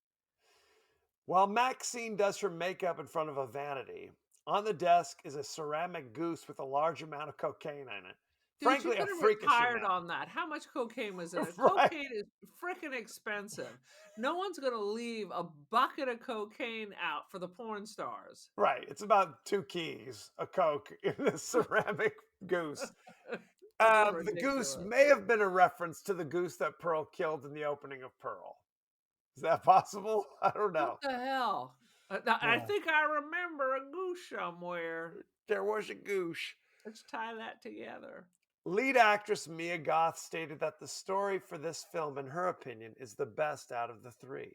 While MaXXXine does her makeup in front of a vanity, on the desk is a ceramic goose with a large amount of cocaine in it. Dude, Frankly, you could have retired on that. How much cocaine was in it? Right. Cocaine is freaking expensive. No one's going to leave a bucket of cocaine out for the porn stars. Right. It's about 2 keys of coke in this ceramic goose. The goose may have been a reference to the goose that Pearl killed in the opening of Pearl. Is that possible? I don't know. What the hell? I think I remember a goose somewhere. There was a goose. Let's tie that together. Lead actress Mia Goth stated that the story for this film, in her opinion, is the best out of the 3.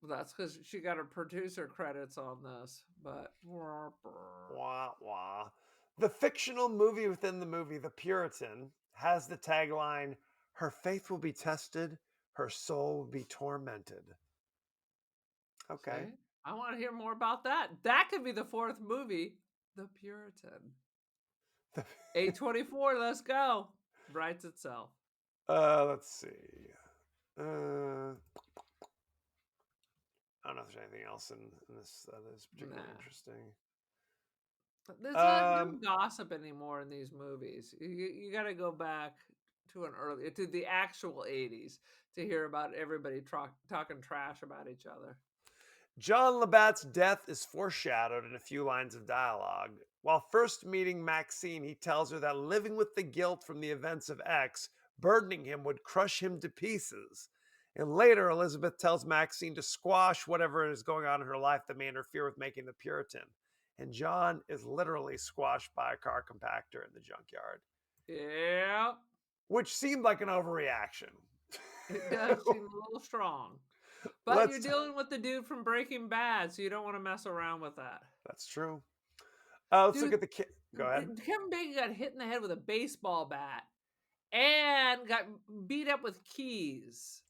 That's because she got her producer credits on this, but... Wah, wah. The fictional movie within the movie, The Puritan, has the tagline, "Her faith will be tested, her soul will be tormented." Okay. See? I want to hear more about that. That could be the 4th movie, The Puritan. A24, let's go. Writes itself. Let's see. I don't know if there's anything else in this that is particularly interesting. There's no gossip anymore in these movies. You got to go back to the actual 80s to hear about everybody talking trash about each other. John Labatt's death is foreshadowed in a few lines of dialogue. While first meeting MaXXXine, he tells her that living with the guilt from the events of X, burdening him, would crush him to pieces. And later, Elizabeth tells MaXXXine to squash whatever is going on in her life that may interfere with making the Puritan. And John is literally squashed by a car compactor in the junkyard. Yeah. Which seemed like an overreaction. It does seem a little strong. But you're dealing with the dude from Breaking Bad, so you don't want to mess around with that. That's true. Let's look Dude, at the. Go ahead. Kevin Bacon got hit in the head with a baseball bat and got beat up with keys.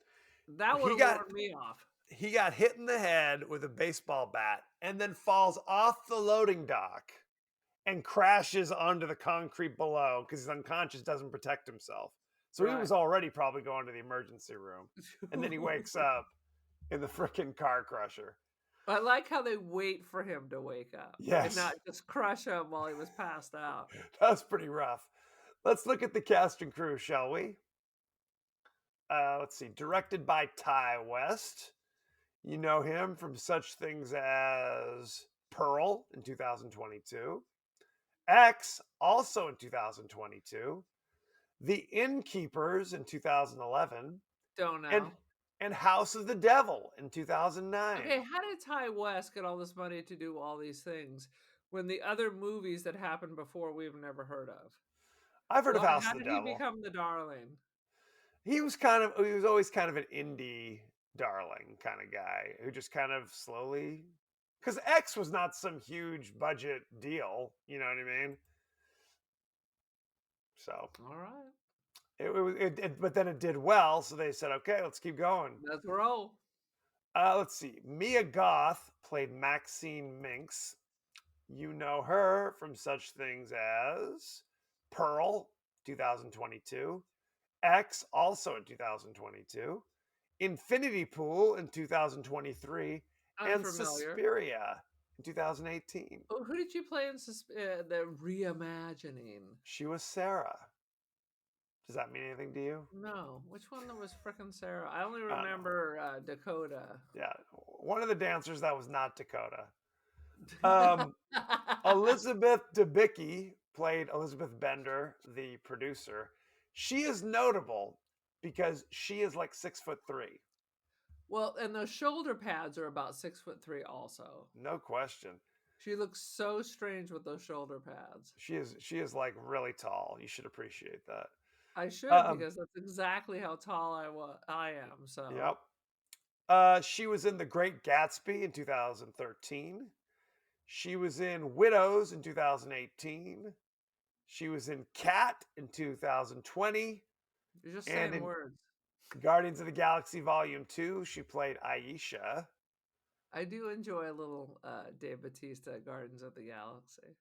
That would He have got warned me off. he got hit in the head with a baseball bat and then falls off the loading dock and crashes onto the concrete below because he's unconscious, doesn't protect himself. So he Right. was already probably going to the emergency room. And then he wakes up in the freaking car crusher. I like how they wait for him to wake up and Yes, not just crush him while he was passed out. that was pretty rough. Let's look at the cast and crew, shall we? Let's see. Directed by Ty West. You know him from such things as Pearl in 2022, X also in 2022, The Innkeepers in 2011, Don't and know. and House of the Devil in 2009. Okay, how did Ty West get all this money to do all these things when the other movies that happened before we've never heard of? I've heard of House How of the did he Devil. become the darling? He was always kind of an indie darling kind of guy who just kind of slowly, because X was not some huge budget deal, you know what I mean? So All right, but then it did well, so they said, okay, let's keep going. let's roll. Let's see. Mia Goth played Maxine Minx. You know her from such things as Pearl, 2022, X, also in 2022, Infinity Pool in 2023, and Unfamiliar. Suspiria in 2018. Oh, who did you play in the reimagining? She was Sarah. Does that mean anything to you? No, which one was frickin' Sarah? I only I don't know. remember Dakota. Yeah, one of the dancers that was not Dakota. Elizabeth Debicki played Elizabeth Bender, the producer. She is notable because she is like 6'3". Well, and those shoulder pads are about 6'3" also. No question. She looks so strange with those shoulder pads. She is like really tall. You should appreciate that. I should Um, because that's exactly how tall I am. So yep. She was in The Great Gatsby in 2013. She was in Widows in 2018. She was in Cat in 2020. you're just And saying in words. Guardians of the Galaxy Volume 2, she played Aisha. I do enjoy a little Dave Bautista Gardens of the Galaxy.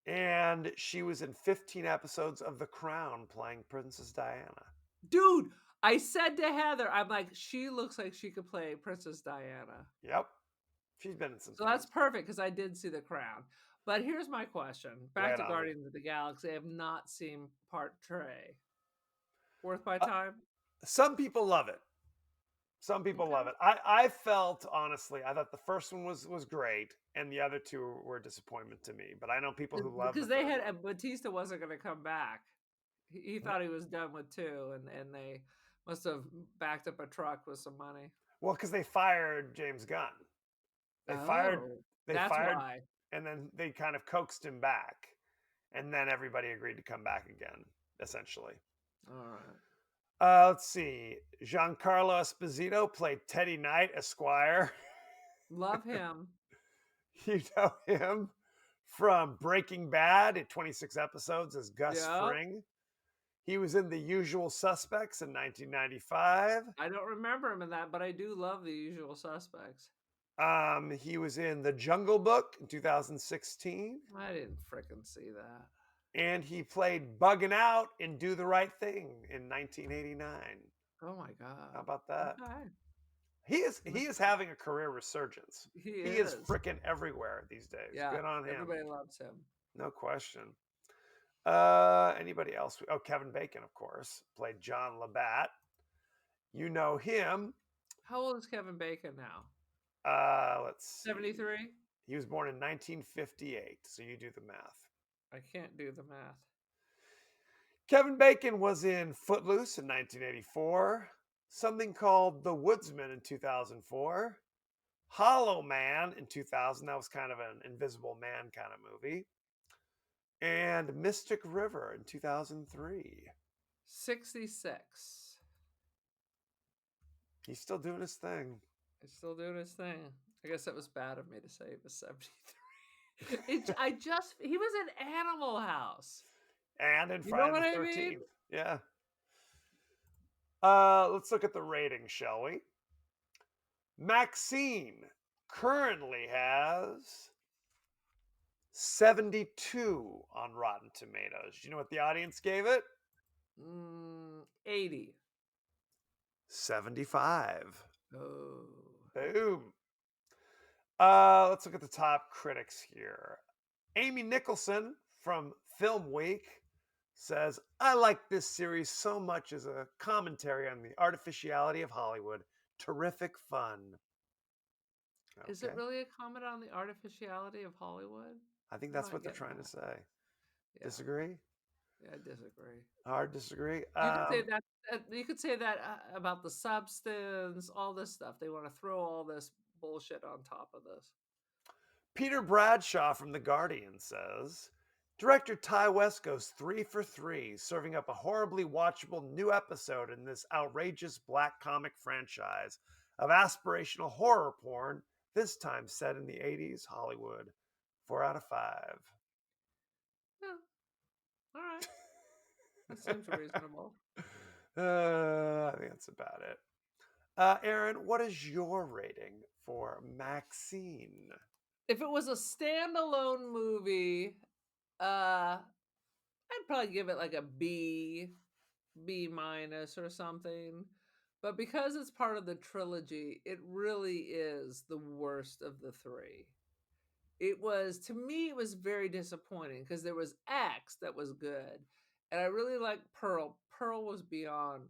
And she was in 15 episodes of The Crown playing Princess Diana. Dude, I said to Heather, I'm like, she looks like she could play Princess Diana. Yep. She's been in some So things. that's perfect because I did see The Crown. But here's my question. Lay Back it to on me. Guardians of the Galaxy. I have not seen part Trey. Worth my time? Some people love it. Some people Okay. love it. I felt, honestly, I thought the first one was great, and the other two were a disappointment to me. But I know people who love the Because they third had one. Batista wasn't going to come back. He thought he was done with two, and they must have backed up a truck with some money. Well, because they fired James Gunn. They fired, Oh, they that's fired, why. and then they kind of coaxed him back, and then everybody agreed to come back again, essentially. All right. Let's see. Giancarlo Esposito played Teddy Knight, Esquire. Love him. You know him from Breaking Bad in 26 episodes as Gus Yep. Fring. He was in The Usual Suspects in 1995. I don't remember him in that, but I do love The Usual Suspects. He was in The Jungle Book in 2016. I didn't frickin' see that. And he played Bugging Out in Do the Right Thing in 1989. Oh my god. How about that? Okay. He is having a career resurgence. He is is. freaking everywhere these days. Yeah. Good on him. Everybody loves him. No question. Anybody else? Oh, Kevin Bacon, of course, played John Labatt. You know him. How old is Kevin Bacon now? Let's see. 73? He was born in 1958, so you do the math. I can't do the math. Kevin Bacon was in Footloose in 1984, something called The Woodsman in 2004, Hollow Man in 2000. That was kind of an Invisible Man kind of movie. And Mystic River in 2003. 66. He's still doing his thing. He's still doing his thing. I guess that was bad of me to say he was 73. He was in Animal House. And in You know Friday what the I mean? 13th. Yeah. Let's look at the rating, shall we? MaXXXine currently has 72 on Rotten Tomatoes. Do you know what the audience gave it? 80. 75. Oh. Boom. Let's look at the top critics here. Amy Nicholson from Film Week says, I like this series so much as a commentary on the artificiality of Hollywood. Terrific fun. Is it Okay. really a comment on the artificiality of Hollywood? I think I'm that's not what they're getting trying to that. say. Yeah. Disagree? Yeah, I disagree. Hard disagree. You could say that. You could say that about the substance, all this stuff. They want to throw all this bullshit on top of this. Peter Bradshaw from The Guardian says, Director Ty West goes 3 for 3, serving up a horribly watchable new episode in this outrageous black comic franchise of aspirational horror porn, this time set in the 80s Hollywood. 4 out of 5. Yeah. All right. That seems reasonable. I think that's about it. Aaron, what is your rating for MaXXXine? If it was a standalone movie, I'd probably give it like a B minus or something. But because it's part of the trilogy, it really is the worst of the three. To me, it was very disappointing because there was X that was good. And I really liked Pearl. Pearl was beyond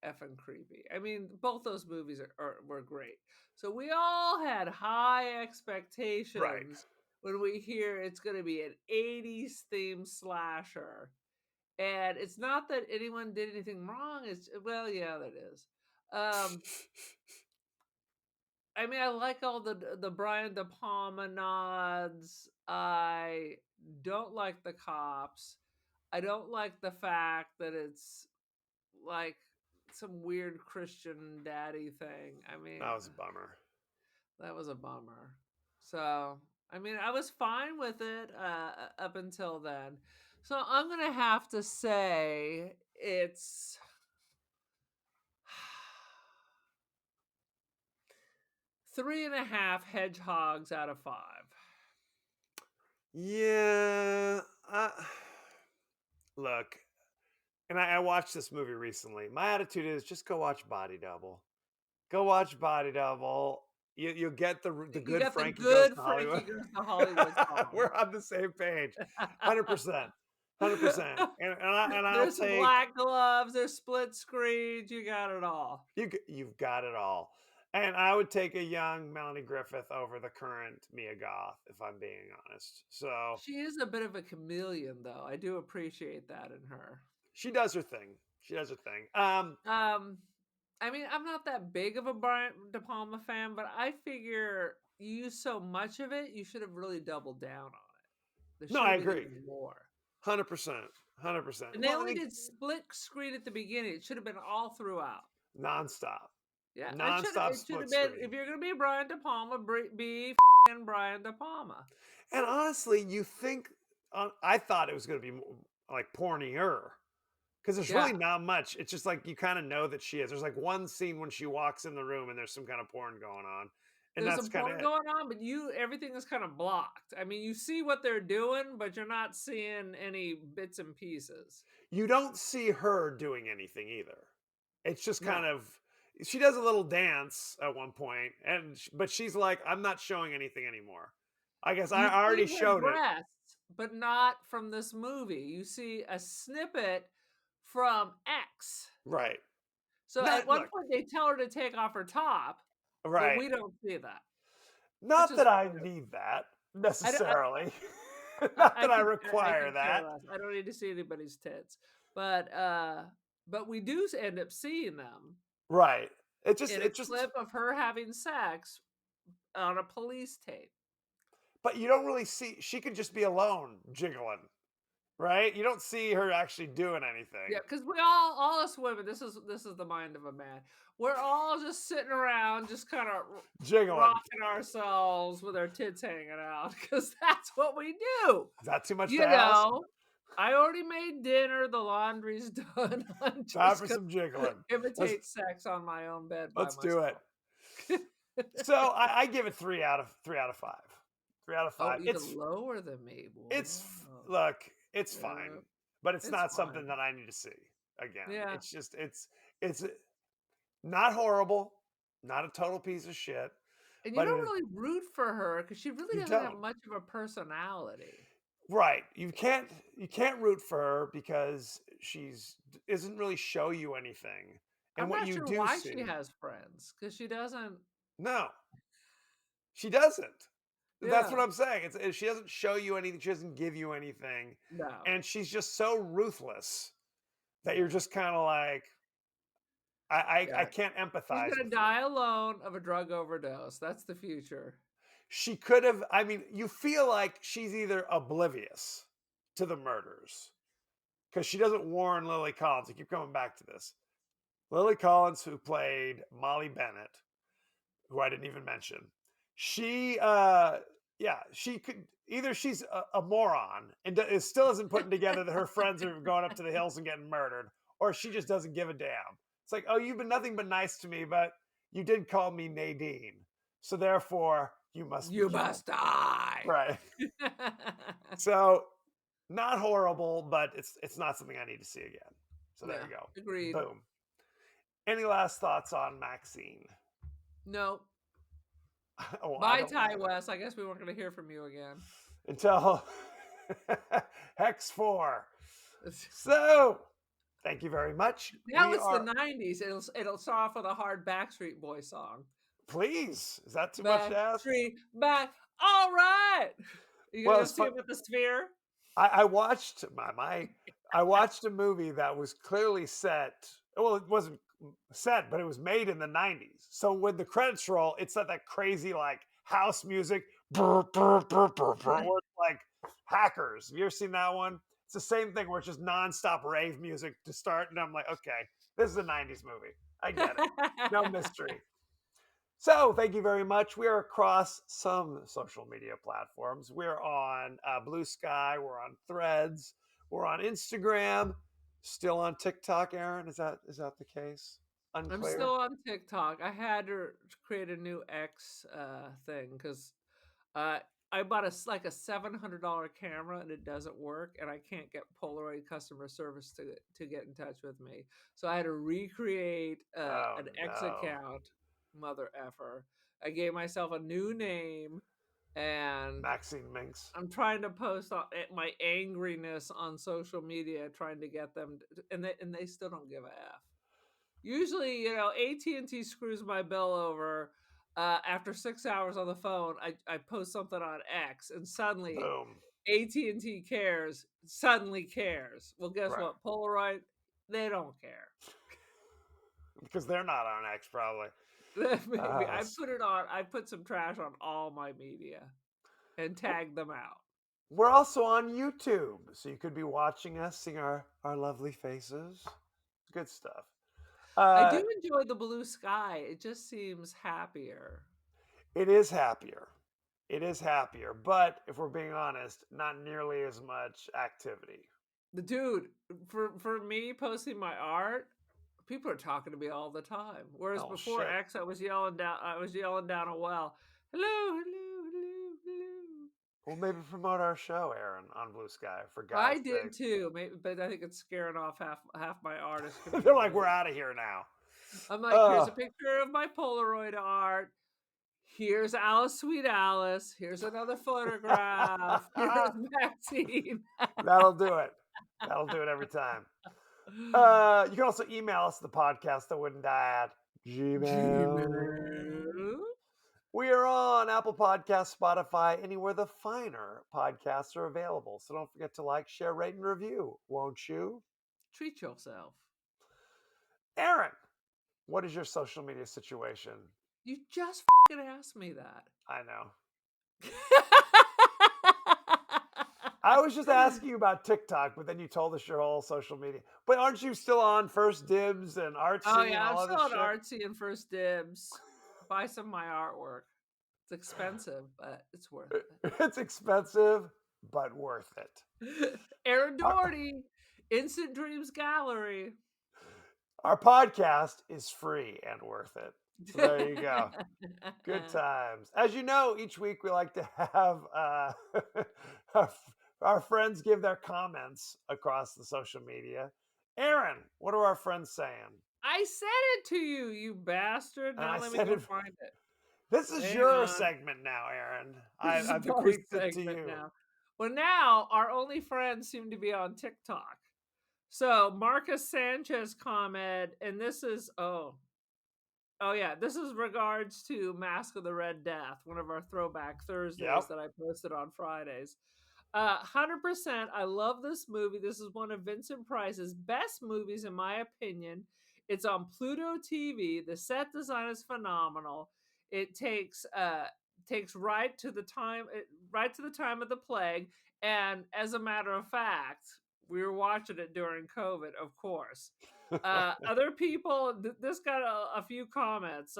effing creepy. I mean, both those movies were great. So we all had high Right. expectations when we hear it's going to be an 80s themed slasher. And it's not that anyone did anything wrong. Well, yeah, that is. I mean, I like all the Brian De Palma nods. I don't like the cops. I don't like the fact that it's like some weird Christian daddy thing. I mean, That was a bummer. that was a bummer. So, I mean, I was fine with it up until then. So I'm gonna have to say it's 3.5 hedgehogs out of 5. Yeah. Look, and I watched this movie recently. My attitude is just go watch Body Double. Go watch Body Double. You'll get the You good got the Frankie Goes good to Hollywood. Frankie Goes to Hollywood song. We're on the same page. 100%. 100%. And I'll There's take black gloves, there's split screens, you got it all. you've got it all. And I would take a young Melanie Griffith over the current Mia Goth, if I'm being honest. So She is a bit of a chameleon, though. I do appreciate that in her. she does her thing. She does her thing. I mean, I'm not that big of a Brian De Palma fan, but I figure you use so much of it, you should have really doubled down on it. There No, should I have been agree. even more. 100%. 100%. And they only did split screen at the beginning. It should have been all throughout. Nonstop. Yeah, Nonstop it should split have been. screen. If you're gonna be Brian De Palma, be Brian De Palma. And honestly, you think I thought it was going to be more, like pornier because there's really not much. It's just like you kind of know that she is. There's like one scene when she walks in the room and there's some kind of porn going on, and There's that's some kind of porn it. going on, but everything is kind of blocked. I mean, you see what they're doing, but you're not seeing any bits and pieces. You don't see her doing anything either. It's just No. kind of she does a little dance at one point, but she's like, I'm not showing anything anymore. I guess I You already see her showed it. breasts, but not from this movie. You see a snippet from X. Right. So Not at one look, point they tell her to take off her top, but right. we don't see that. Not Which that is I weird. need that necessarily. I Not that I could require care that. less. I don't need to see anybody's tits, but we do end up seeing them Right. It in a clip of her having sex on a police tape. but you don't really see she could just be alone jiggling. right? You don't see her actually doing anything. Yeah, because we all us women, this is the mind of a man. We're all just sitting around, just kind of Jiggling. rocking ourselves with our tits hanging out, because that's what we do. Is that too much You to ask? know, I already made dinner. The laundry's done. I'm Time just for gonna some jiggling. imitate sex on my own bed by Let's do it. myself. So I give it 3 out of 5. 3 out of 5. Oh, even lower than me. Look, it's Yeah, fine, but it's not something fine. that I need to see again. Yeah. It's just it's not horrible, not a total piece of shit, And you but don't really root for her because she really you doesn't have don't. much of a personality. Right. You can't root for her because she's isn't really show you anything. And I'm what not you sure do why she see, has friends because she doesn't. no, she doesn't. That's what Yeah. I'm saying. She doesn't show you anything. She doesn't give you anything, No. and she's just so ruthless that you're Yeah. just kind of like, I Yeah. can't She's empathize gonna with you. die alone of a drug overdose. That's the future. She could have. I mean, you feel like she's either oblivious to the murders because she doesn't warn Lily Collins. I keep coming back to this. Lily Collins, who played Molly Bennett, who I didn't even mention, she, yeah, she could either she's a moron and still isn't putting together that her friends are going up to the hills and getting murdered, or she just doesn't give a damn. It's like, oh, you've been nothing but nice to me, but you did call me Nadine, so therefore you must be You killed. must die. Right. So not horrible, but it's not something I need to see again. So there Yeah. you go. Agreed. Boom. Any last thoughts on MaXXXine? No. Oh, I Bye, don't Ty either. West. I guess we weren't going to hear from you again. Until Hex 4. So, thank you very much. Now it's the 90s. It'll start off with a hard Backstreet Boy song. Please, is that too much to ask? Back. All right. You gonna Well, go it's see fun. him at the Sphere? I watched I watched a movie that was clearly set. Well, it wasn't set, but it was made in the 90s. So when the credits roll, it's that crazy like house music, where it's like hackers. Have you ever seen that one? It's the same thing where it's just nonstop rave music to start, and I'm like, okay, this is a 90s movie. I get it. No mystery. So, thank you very much. We are across some social media platforms. We're on Blue Sky. We're on Threads. We're on Instagram. Still on TikTok, Aaron? Is that the case? Unclear. I'm still on TikTok. I had to create a new X thing because I bought a $700 camera and it doesn't work, and I can't get Polaroid customer service to get in touch with me. So I had to recreate an X account. Mother effer. I gave myself a new name, and MaXXXine Minx. I'm trying to post my angriness on social media, trying to get them, and they still don't give a f. Usually, AT&T screws my bill over. After 6 hours on the phone, I post something on X, and suddenly Boom. AT&T cares. Suddenly cares. Well, guess Right. what? Polaroid, they don't care. Because they're not on X, probably. Maybe. I put some trash on all my media and tagged them out. We're also on YouTube, so you could be watching us, seeing our lovely faces. Good stuff. I do enjoy the blue sky. It just seems happier. It is happier. It is happier, but if we're being honest, not nearly as much activity. Dude, for me posting my art, people are talking to me all the time. Whereas before shit. X, I was yelling down a well. Hello, hello, hello, hello. Well, maybe promote our show, Aaron, on Blue Sky for guys. I did too, but I think it's scaring off half my artists. They're like, we're out of here now. I'm like, here's a picture of my Polaroid art. Here's Alice, Sweet Alice. Here's another photograph. Here's MaXXXine. That'll do it. That'll do it every time. You can also email us the podcast that wouldn't die at Gmail. We are on Apple Podcasts, Spotify, anywhere the finer podcasts are available. So don't forget to like, share, rate, and review, won't you? Treat yourself. Aaron, what is your social media situation? You just fucking asked me that. I know. I was just asking you about TikTok, but then you told us your whole social media. But aren't you still on First Dibs and Oh, Artsy and yeah, I'm all of still this on shit? Artsy and First Dibs. Buy some of my artwork. It's expensive, but it's worth It's expensive, but worth it. it. Aaron Our, Doherty, Instant Dreams Gallery. our podcast is free and worth it. So there you go. Good times. As you know, each week we like to have our, our friends give their comments across the social media. Aaron, what are our friends saying? I said it to you, you bastard. And Now I let me said go it. find it. This is Hang your on. segment now, Aaron. This is I've our bequeathed it to segment you. now. Well, now our only friends seem to be on TikTok. So Marcus Sanchez comment, and this is this is regards to Mask of the Red Death, one of our throwback Thursdays Yep. that I posted on Fridays. 100%. I love this movie. This is one of Vincent Price's best movies, in my opinion. It's on Pluto TV. The set design is phenomenal. It takes right to the time of the plague. And as a matter of fact, we were watching it during COVID, of course. Other people, this got a few comments.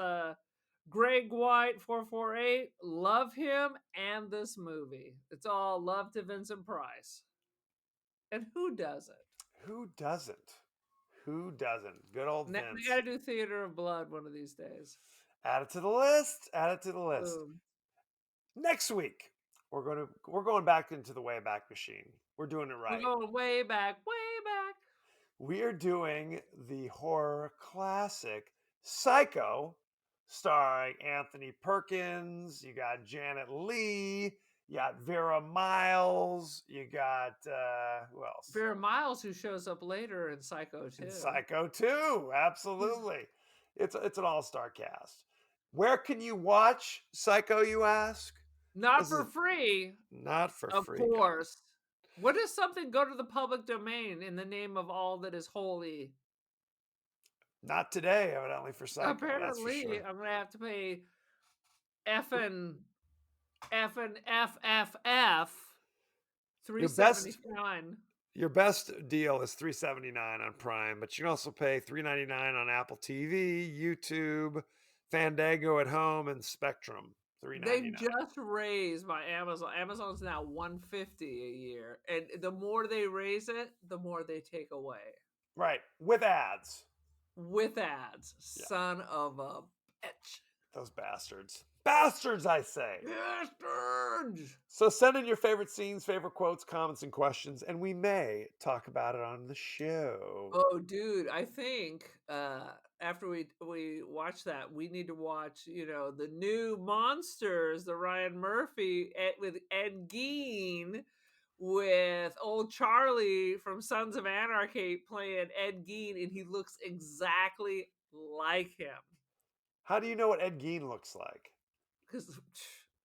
Greg White 448, love him and this movie. It's all love to Vincent Price. And who doesn't? Who doesn't? Who doesn't? Good old We Vince. got to do Theater of Blood one of these days. Add it to the list. Add it to the list. Boom. Next week, we're going back into the Wayback Machine. We're doing it right. We're going way back, way back. We are doing the horror classic Psycho, starring Anthony Perkins. You got Janet Leigh. You got Vera Miles. You got who else? Vera Miles, who shows up later in Psycho 2. In Psycho 2, absolutely. It's an all-star cast. Where can you watch Psycho, you ask? Not for free. Not for free. Of course. What does something go to the public domain in the name of all that is holy? Not today, evidently, for Psycho. Apparently, that's for sure. I'm gonna have to pay FFF $3.79. Your best deal is $3.79 on Prime, but you can also pay $3.99 on Apple TV, YouTube, Fandango at Home, and Spectrum. They just raised my Amazon. Amazon's now $150 a year, and the more they raise it, the more they take away. Right, with ads. With ads, yeah. Son of a bitch. Those bastards. Bastards, I say. Bastards! So send in your favorite scenes, favorite quotes, comments, and questions, and we may talk about it on the show. Oh, dude, I think after we watch that, we need to watch, the new Monsters, the Ryan Murphy with Ed Gein, with old Charlie from Sons of Anarchy playing Ed Gein, and he looks exactly like him. How do you know what Ed Gein looks like? Because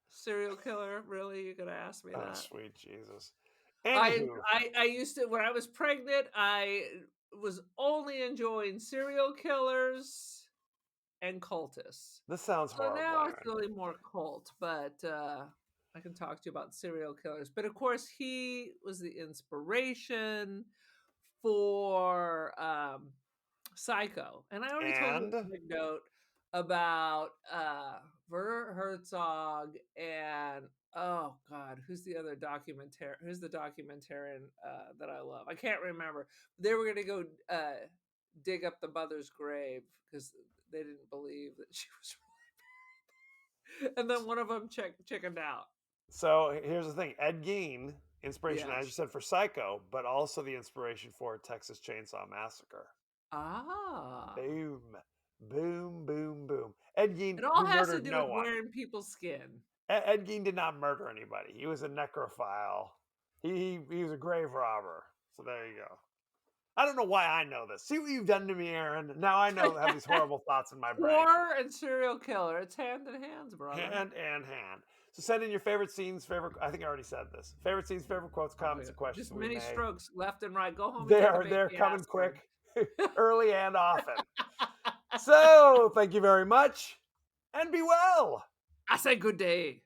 serial killer, really? You're gonna ask me that? Oh, sweet Jesus! I used to, when I was pregnant, I was only enjoying serial killers and cultists. This sounds horrible. So now it's really more cult, but I can talk to you about serial killers. But of course, he was the inspiration for Psycho. And I already told you a big note about Werner Herzog and oh God, who's the documentarian that I love? I can't remember. They were gonna go dig up the mother's grave because they didn't believe that she was really buried. And then one of them chickened out. So here's the thing: Ed Gein, inspiration, as you said, for Psycho, but also the inspiration for Texas Chainsaw Massacre. Ah. Boom. Boom, boom, boom. Ed Gein, it all has to murdered do no with one. wearing people's skin. Ed Gein did not murder anybody. He was a necrophile. He was a grave robber. So there you go. I don't know why I know this. See what you've done to me, Aaron. Now I know I have these horrible thoughts in my brain. Horror and serial killer. It's hand in hand, brother. Hand in hand. So send in your favorite scenes, I think I already said this. Favorite scenes, favorite quotes, comments, and questions. Just mini strokes left and right. Go home. They're coming quick, early and often. So thank you very much, and be well. I say good day.